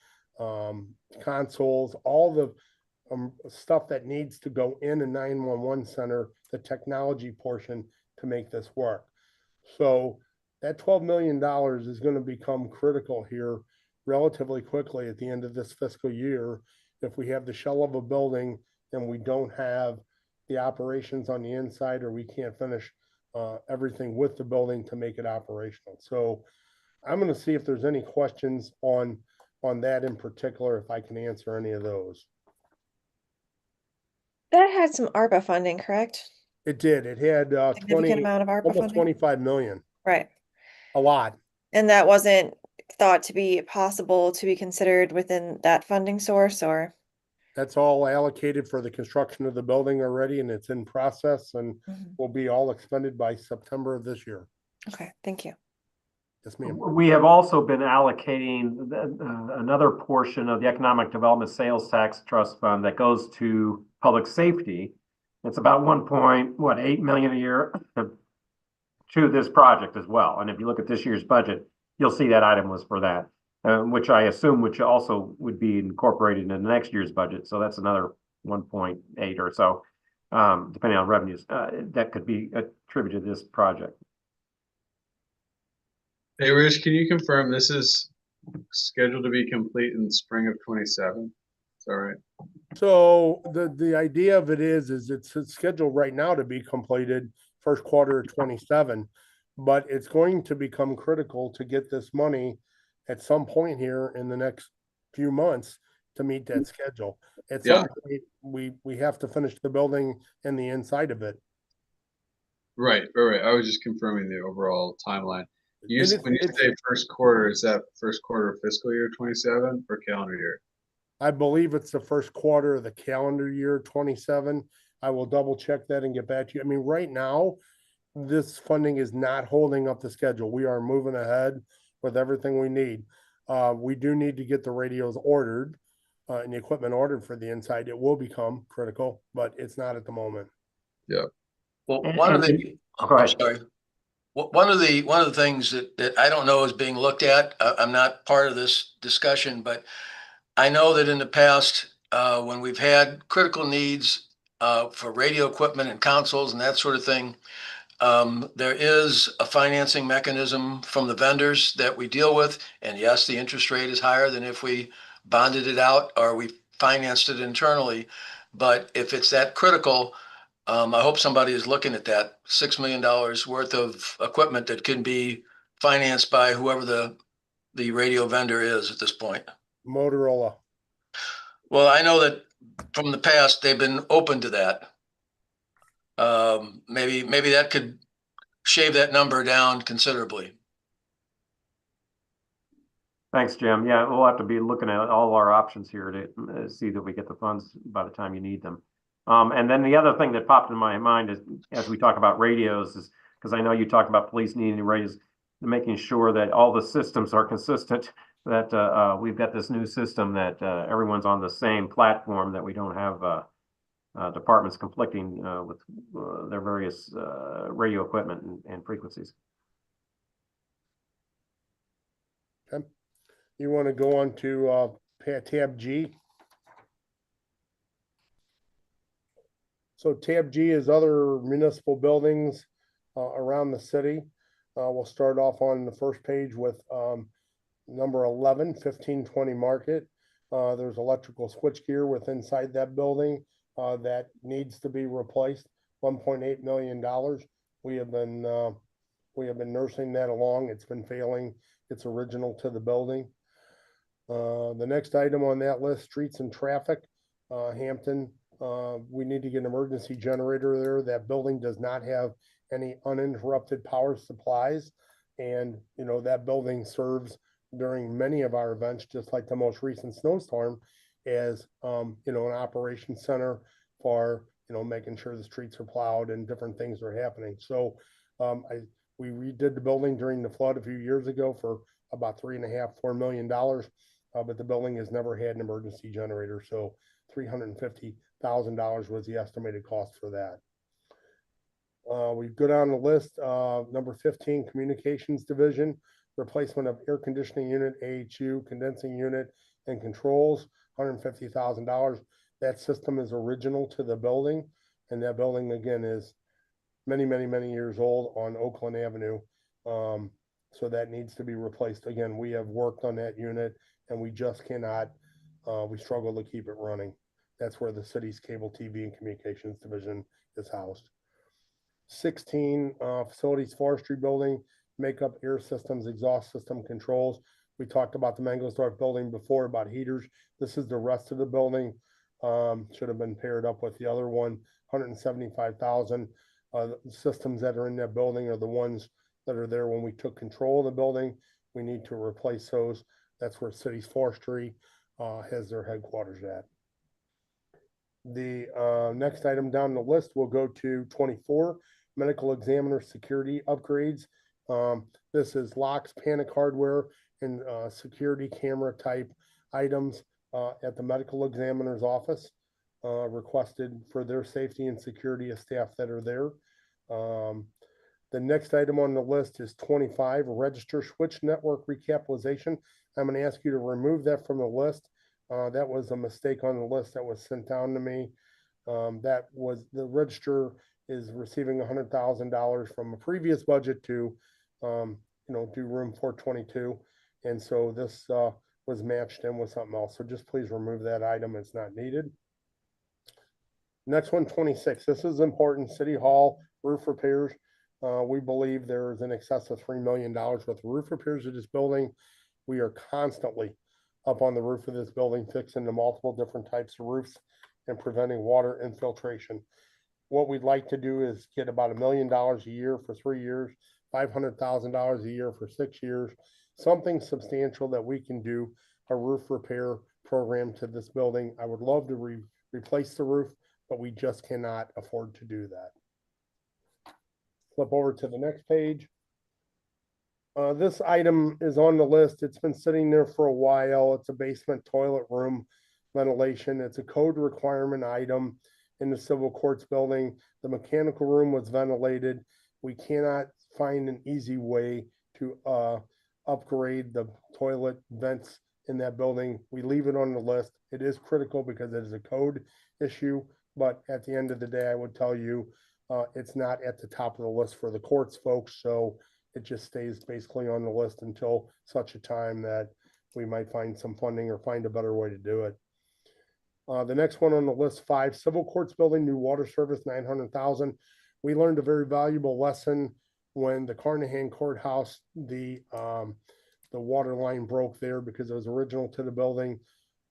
consoles, all the stuff that needs to go in a 911 center, the technology portion to make this work. So that $12 million is going to become critical here relatively quickly at the end of this fiscal year. If we have the shell of a building and we don't have the operations on the inside, or we can't finish everything with the building to make it operational. So I'm going to see if there's any questions on that in particular, if I can answer any of those. That had some ARPA funding, correct? It did. It had Significant amount of ARPA almost funding? 25 million. Right. A lot. And that wasn't thought to be possible to be considered within that funding source, or? That's all allocated for the construction of the building already, and it's in process and will be all expended by September of this year. Okay, thank you. Yes, ma'am. We have also been allocating another portion of the Economic Development Sales Tax Trust Fund that goes to public safety. It's about 1.8 million a year to this project as well. And if you look at this year's budget, you'll see that item was for that, which I assume which also would be incorporated in the next year's budget. So that's another 1.8 or so, depending on revenues, that could be attributed to this project. Hey, Rich, can you confirm this is scheduled to be complete in the spring of 27? Is that right? So the idea of it is it's scheduled right now to be completed first quarter of 27, but it's going to become critical to get this money at some point here in the next few months to meet that schedule. At some point, we have to finish the building and the inside of it. Right. I was just confirming the overall timeline. When you say first quarter, is that first quarter of fiscal year 27 or calendar year? I believe it's the first quarter of the calendar year 27. I will double check that and get back to you. I mean, right now, this funding is not holding up the schedule. We are moving ahead with everything we need. We do need to get the radios ordered and the equipment ordered for the inside. It will become critical, but it's not at the moment. Yeah. Well, And- one of and- the, Go ahead. I'm sorry. One of the things that I don't know is being looked at, I'm not part of this discussion, but I know that in the past, when we've had critical needs for radio equipment and consoles and that sort of thing. There is a financing mechanism from the vendors that we deal with. And yes, the interest rate is higher than if we bonded it out or we financed it internally. But if it's that critical, I hope somebody is looking at that $6 million worth of equipment that can be financed by whoever the radio vendor is at this point. Motorola. Well, I know that from the past, they've been open to that. Maybe that could shave that number down considerably. Thanks, Jim. Yeah, we'll have to be looking at all our options here to see that we get the funds by the time you need them. And then the other thing that popped in my mind is, as we talk about radios, is because I know you talked about police needing radios, making sure that all the systems are consistent, that we've got this new system that everyone's on the same platform, that we don't have departments conflicting with their various radio equipment and frequencies. Okay. You want to go on to tab G? So tab G is other municipal buildings around the city. We'll start off on the first page with number 11, 1520 Market. There's electrical switchgear within inside that building that needs to be replaced. $1.8 million. We have been nursing that along. It's been failing. It's original to the building. The next item on that list, streets and traffic, Hampton. We need to get an emergency generator there. That building does not have any uninterrupted power supplies. And, that building serves during many of our events, just like the most recent snowstorm, as, an operations center for, making sure the streets are plowed and different things are happening. So we redid the building during the flood a few years ago for about $3.5–4 million. But the building has never had an emergency generator. So $350,000 was the estimated cost for that. We go down the list, number 15, Communications Division, replacement of air conditioning unit, AHU, condensing unit, and controls, $150,000. That system is original to the building, and that building, again, is many, many, many years old on Oakland Avenue. So that needs to be replaced. Again, we have worked on that unit, and we just cannot, we struggle to keep it running. That's where the city's cable TV and communications division is housed. 16, facilities forestry building, makeup air systems, exhaust system controls. We talked about the Mangelsdorf building before about heaters. This is the rest of the building. Should have been paired up with the other one, $175,000. The systems that are in that building are the ones that are there when we took control of the building. We need to replace those. That's where city's forestry has their headquarters at. The next item down the list, we'll go to 24, medical examiner security upgrades. This is locks, panic hardware, and security camera type items at the medical examiner's office, requested for their safety and security of staff that are there. The next item on the list is 25, register switch network recapitalization. I'm going to ask you to remove that from the list. That was a mistake on the list that was sent down to me. That was the register is receiving $100,000 from a previous budget to, do room 422. And so this was matched in with something else. So just please remove that item. It's not needed. Next one, 26. This is important. City Hall roof repairs. We believe there is in excess of $3 million worth of roof repairs of this building. We are constantly up on the roof of this building, fixing the multiple different types of roofs and preventing water infiltration. What we'd like to do is get about $1 million a year for 3 years, $500,000 a year for 6 years, something substantial that we can do a roof repair program to this building. I would love to replace the roof, but we just cannot afford to do that. Flip over to the next page. This item is on the list. It's been sitting there for a while. It's a basement toilet room ventilation. It's a code requirement item in the civil courts building. The mechanical room was ventilated. We cannot find an easy way to upgrade the toilet vents in that building. We leave it on the list. It is critical because it is a code issue. but at the end of the day, I would tell you, it's not at the top of the list for the courts folks, so it just stays basically on the list until such a time that we might find some funding or find a better way to do it. The next one on the list, 5, civil courts building, new water service, 900,000. We learned a very valuable lesson when the Carnahan Courthouse, the water line broke there because it was original to the building.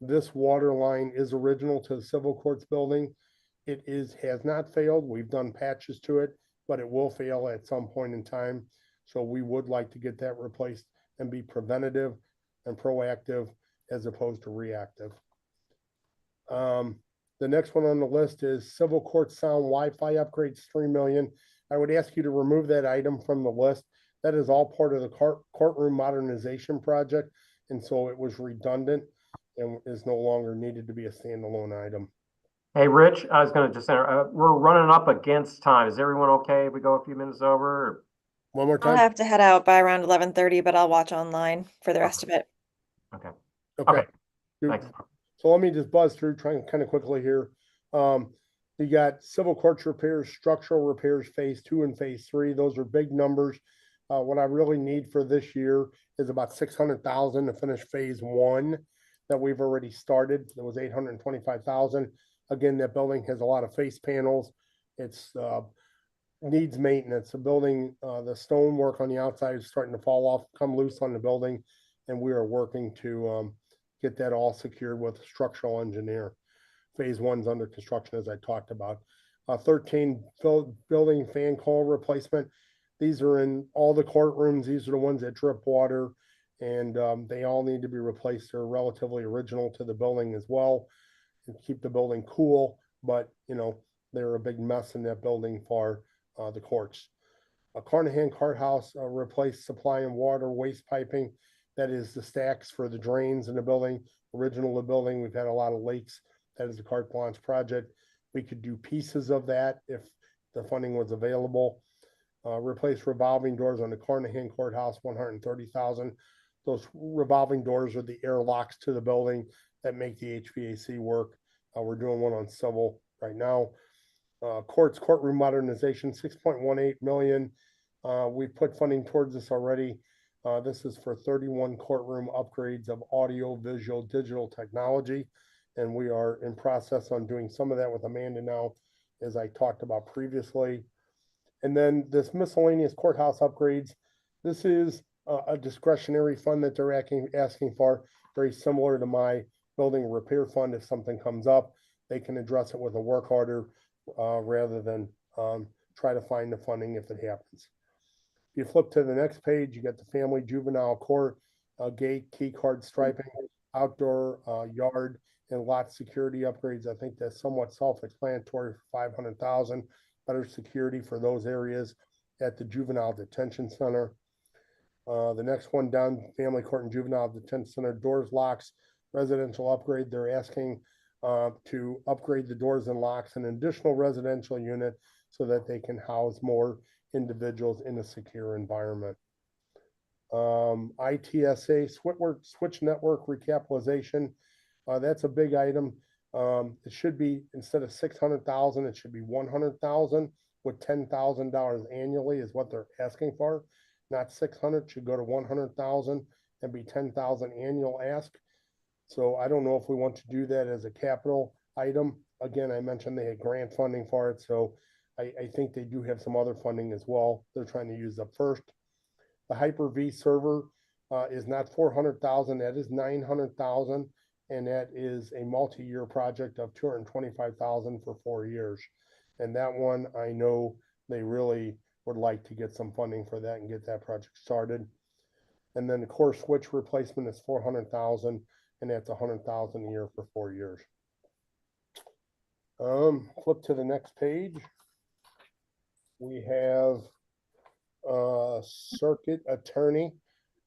This water line is original to the civil courts building. It has not failed. We've done patches to it, but it will fail at some point in time. So we would like to get that replaced and be preventative and proactive as opposed to reactive. The next one on the list is civil court sound Wi-Fi upgrades, 3 million. I would ask you to remove that item from the list. That is all part of the courtroom modernization project, and so it was redundant and is no longer needed to be a standalone item. Hey, Rich, I was going to just enter, we're running up against time. Is everyone okay if we go a few minutes over? Or? One more I'll time. have to head out by around 11:30, but I'll watch online for the rest of it. Okay. Okay. Thanks. So let me just buzz through, trying kind of quickly here. You got civil courts repairs, structural repairs, phase 2 and phase 3. Those are big numbers. What I really need for this year is about 600,000 to finish phase 1 that we've already started. It was 825,000. Again, that building has a lot of face panels. It's needs maintenance. The building, the stonework on the outside is starting to fall off, come loose on the building, and we are working to get that all secured with a structural engineer. Phase 1's under construction, as I talked about. 13 building fan coil replacement. These are in all the courtrooms. These are the ones that drip water, and they all need to be replaced. They're relatively original to the building as well, and keep the building cool, but you know, they're a big mess in that building for the courts. A Carnahan Courthouse replaced supply and water waste piping. That is the stacks for the drains in the building. Original to the building, we've had a lot of leaks. That is the carte blanche project. We could do pieces of that if the funding was available. Replace revolving doors on the Carnahan Courthouse, 130,000. Those revolving doors are the air locks to the building that make the HVAC work. We're doing one on civil right now. Courtroom modernization, 6.18 million. We've put funding towards this already. This is for 31 courtroom upgrades of audio, visual, digital technology. And we are in process on doing some of that with Amanda now, as I talked about previously. And then this miscellaneous courthouse upgrades, this is a discretionary fund that they're asking for, very similar to my building repair fund. If something comes up, they can address it with a work order rather than try to find the funding if it happens. If you flip to the next page, you get the family juvenile court, gate, key card striping, outdoor yard, and lot security upgrades. I think that's somewhat self-explanatory for 500,000. Better security for those areas at the juvenile detention center. The next one down, family court and juvenile detention center, doors, locks, residential upgrade. They're asking to upgrade the doors and locks, an additional residential unit so that they can house more individuals in a secure environment. ITSA switch network recapitalization. That's a big item. It should be, instead of 600,000, it should be 100,000 with $10,000 annually is what they're asking for. Not 600, should go to 100,000 and be 10,000 annual ask. So I don't know if we want to do that as a capital item. Again, I mentioned they had grant funding for it, so I think they do have some other funding as well. They're trying to use up first. The Hyper-V server is not 400,000, that is 900,000. And that is a multi-year project of 225,000 for 4 years. And that one, I know they really would like to get some funding for that and get that project started. And then the core switch replacement is 400,000, and that's 100,000 a year for 4 years. Flip to the next page. We have circuit attorney.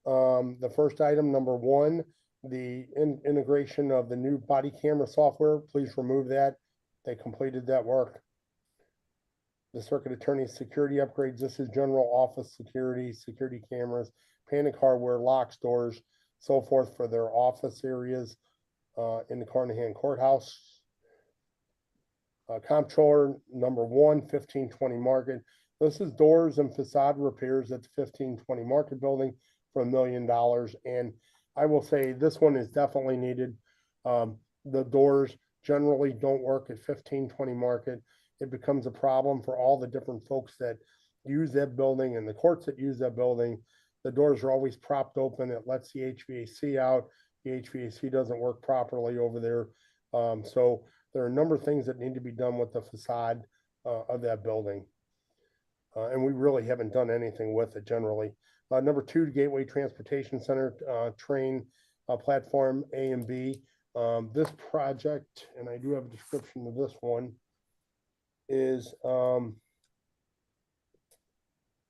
The first item, number 1, the integration of the new body camera software. Please remove that. They completed that work. The circuit attorney security upgrades. This is general office security, security cameras, panic hardware, locks, doors, so forth for their office areas in the Carnahan Courthouse. Comptroller number 1, 1520 Market. This is doors and facade repairs at the 1520 Market building for $1 million. And I will say this one is definitely needed. The doors generally don't work at 1520 Market. It becomes a problem for all the different folks that use that building and the courts that use that building. The doors are always propped open. It lets the HVAC out. The HVAC doesn't work properly over there. So there are a number of things that need to be done with the facade of that building. And we really haven't done anything with it generally. Number 2, Gateway Transportation Center train platform A and B. This project, and I do have a description of this one, is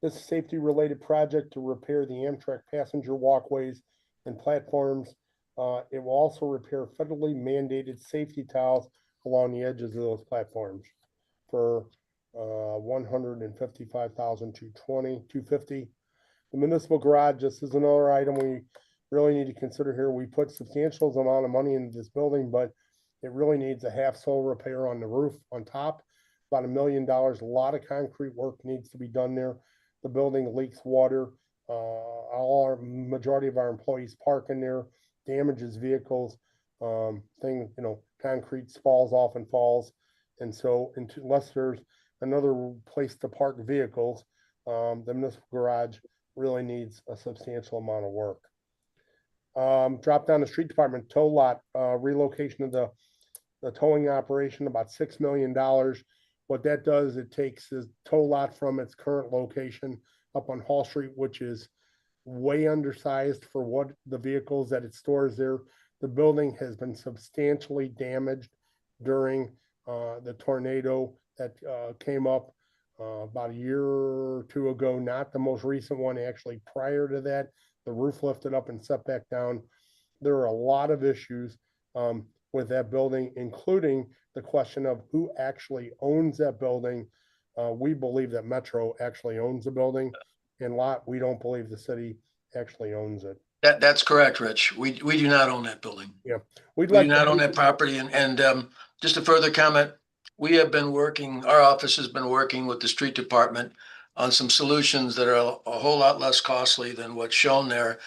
this safety related project to repair the Amtrak passenger walkways and platforms. It will also repair federally mandated safety tiles along the edges of those platforms for $155,250. The municipal garage, this is another item we really need to consider here. We put substantial amount of money into this building, but it really needs a half sole repair on the roof on top, about $1 million. A lot of concrete work needs to be done there. The building leaks water. Majority of our employees park in there, damages vehicles, concrete falls off and falls. And so unless there's another place to park vehicles, the municipal garage really needs a substantial amount of work. Drop down the street department tow lot, relocation of the towing operation, about $6 million. What that does, it takes the tow lot from its current location up on Hall Street, which is way undersized for what the vehicles that it stores there. The building has been substantially damaged during the tornado that came up about a year or two ago, not the most recent one, actually prior to that. The roof lifted up and set back down. There are a lot of issues with that building, including the question of who actually owns that building. We believe that Metro actually owns the building, and we don't believe the city actually owns it. That's correct, Rich. We do not own that building. Yeah, We do not own that property. And just a further comment, our office has been working with the street department on some solutions that are a whole lot less costly than what's shown there.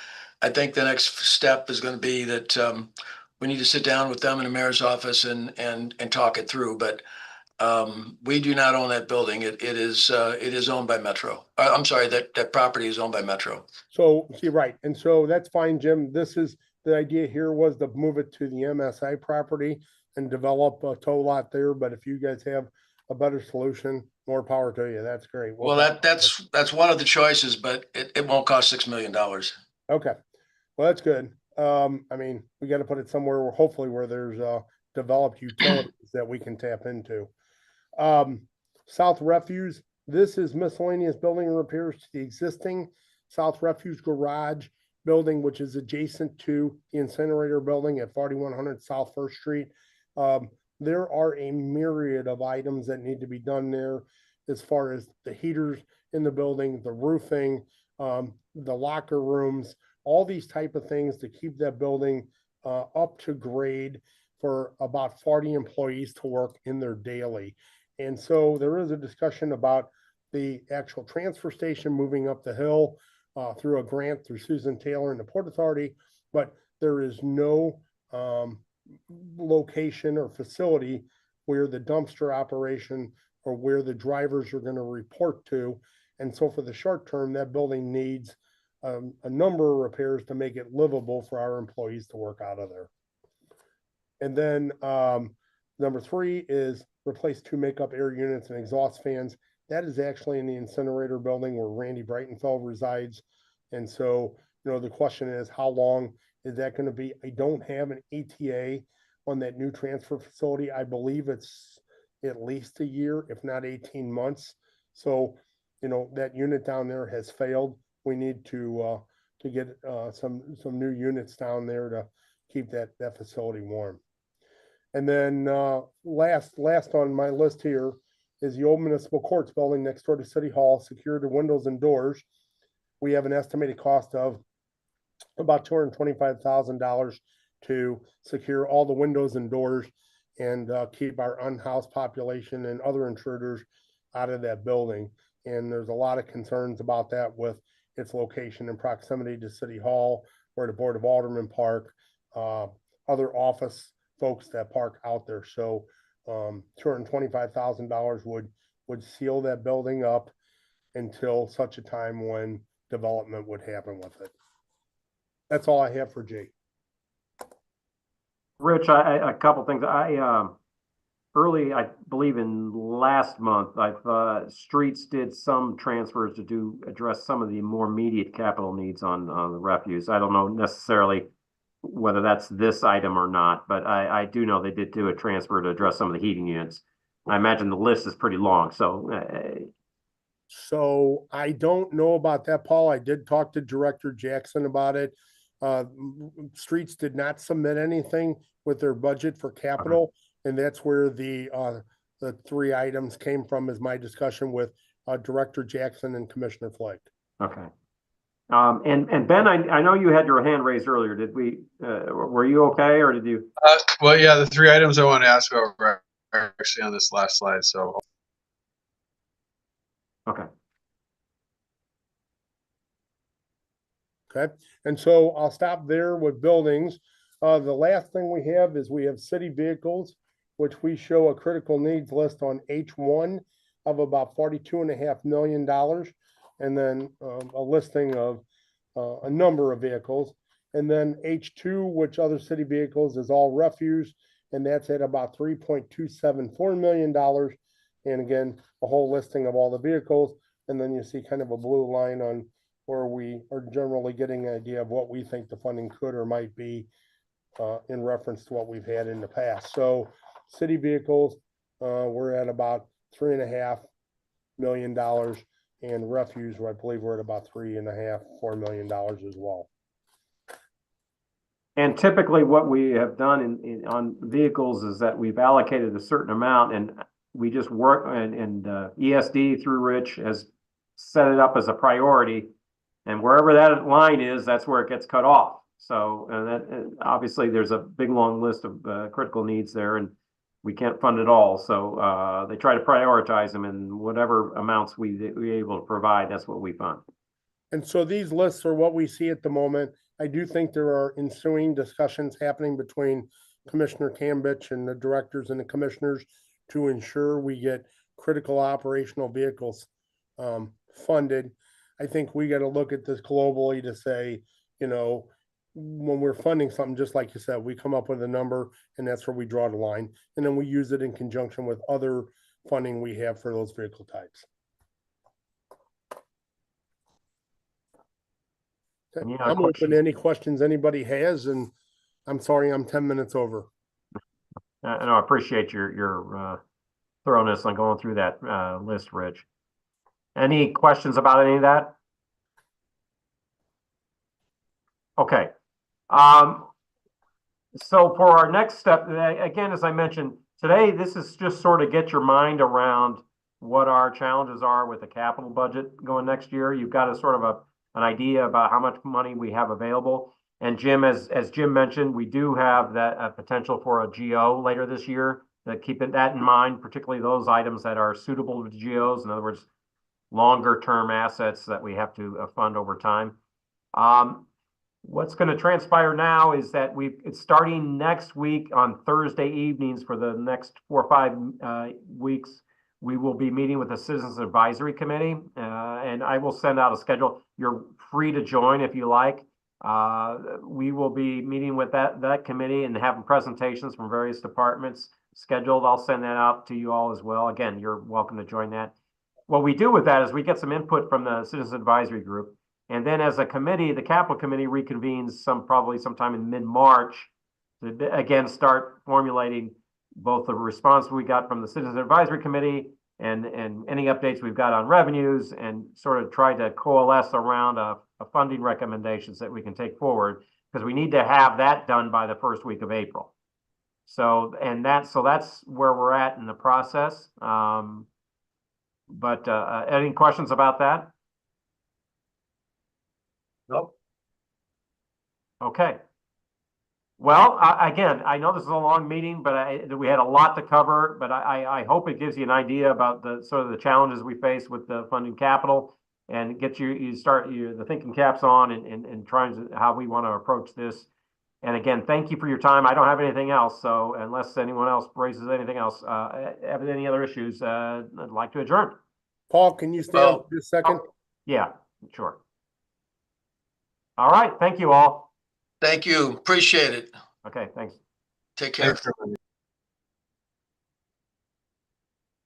I think the next step is going to be that we need to sit down with them in the mayor's office and talk it through. But we do not own that building. It is owned by Metro. I'm sorry, that property is owned by Metro. So, see, right. And so that's fine, Jim. This is the idea here was to move it to the MSI property and develop a tow lot there. But if you guys have a better solution, more power to you. That's great. Well, that's one of the choices, but it won't cost $6 million. Okay. Well, that's good. I mean, we got to put it somewhere hopefully where there's developed utilities that we can tap into. South Refuse. This is miscellaneous building repairs to the existing South Refuse garage building, which is adjacent to the incinerator building at 4100 South First Street. There are a myriad of items that need to be done there as far as the heaters in the building, the roofing, the locker rooms, all these type of things to keep that building up to grade for about 40 employees to work in there daily. And so there is a discussion about the actual transfer station moving up the hill through a grant through Susan Taylor and the Port Authority, but there is no location or facility where the dumpster operation or where the drivers are going to report to. And so for the short term, that building needs a number of repairs to make it livable for our employees to work out of there. And then number 3 is replace 2 makeup air units and exhaust fans. That is actually in the incinerator building where Randy Breitenfeld resides. And so, the question is, how long is that going to be? I don't have an ETA on that new transfer facility. I believe it's at least a year, if not 18 months. So, that unit down there has failed. We need to get some new units down there to keep that facility warm. And then last on my list here is the old municipal courts building next door to City Hall, secure the windows and doors. We have an estimated cost of about $225,000 to secure all the windows and doors. and keep our unhoused population and other intruders out of that building. And there's a lot of concerns about that with its location and proximity to City Hall, where the Board of Aldermen park, other office folks that park out there. So $225,000 would seal that building up until such a time when development would happen with it. That's all I have for Jay. Rich, a couple things. Early, I believe in last month, Streets did some transfers to address some of the more immediate capital needs on the refuse. I don't know necessarily whether that's this item or not, but I do know they did do a transfer to address some of the heating units. I imagine the list is pretty long, so. So I don't know about that, Paul. I did talk to Director Jackson about it. Streets did not submit anything with their budget for capital, and that's where the 3 items came from, is my discussion with Director Jackson and Commissioner Flake. Okay. And Ben, I know you had your hand raised earlier. Did we? Were you okay, or did you? Well, yeah, the 3 items I want to ask about are actually on this last slide. So. Okay. Okay, and so I'll stop there with buildings. The last thing we have is we have city vehicles, which we show a critical needs list on H1 of about $42.5 million, and then a listing of a number of vehicles. And then H2, which other city vehicles, is all refuse, and that's at about $3.274 million. And again, a whole listing of all the vehicles, and then you see kind of a blue line on where we are generally getting an idea of what we think the funding could or might be in reference to what we've had in the past. So city vehicles, we're at about $3.5 million, and refuse, I believe we're at about $3.5–4 million as well. And typically what we have done on vehicles is that we've allocated a certain amount, and we just work, and ESD through Rich has set it up as a priority. And wherever that line is, that's where it gets cut off. So, and obviously there's a big long list of critical needs there, and we can't fund it all. So they try to prioritize them, and whatever amounts we're able to provide, that's what we fund. And so these lists are what we see at the moment. I do think there are ensuing discussions happening between Commissioner Kambich and the directors and the commissioners to ensure we get critical operational vehicles funded. I think we got to look at this globally to say, you know, when we're funding something, just like you said, we come up with a number, and that's where we draw the line. And then we use it in conjunction with other funding we have for those vehicle types. Okay. I'm open to any questions anybody has, and I'm sorry I'm 10 minutes over. I appreciate your thoroughness on going through that list, Rich. Any questions about any of that? Okay. So for our next step, again, as I mentioned, today, this is just sort of get your mind around what our challenges are with the capital budget going next year. You've got a sort of an idea about how much money we have available. And Jim, as Jim mentioned, we do have that potential for a GO later this year. Keep that in mind, particularly those items that are suitable to GOs. In other words, longer term assets that we have to fund over time. What's going to transpire now is that it's starting next week on Thursday evenings for the next 4 or 5 weeks. We will be meeting with the Citizens Advisory Committee, and I will send out a schedule. You're free to join if you like. We will be meeting with that committee and having presentations from various departments scheduled. I'll send that out to you all as well. Again, you're welcome to join that. What we do with that is we get some input from the Citizens Advisory Group. And then as a committee, the Capital Committee reconvenes probably sometime in mid-March to again start formulating both the response we got from the Citizens Advisory Committee and any updates we've got on revenues, and sort of try to coalesce around a funding recommendations that we can take forward, because we need to have that done by the first week of April. So that's where we're at in the process. But any questions about that? Nope. Okay. Well, again, I know this is a long meeting, but we had a lot to cover, but I hope it gives you an idea about the sort of the challenges we face with the funding capital and get you start the thinking caps on and trying to how we want to approach this. And again, thank you for your time. I don't have anything else. So unless anyone else raises anything else, have any other issues, I'd like to adjourn. Paul, can you stay on for just a second? Yeah, sure. All right. Thank you all. Thank you. Appreciate it. Okay, thanks. Take care. Thanks, everybody.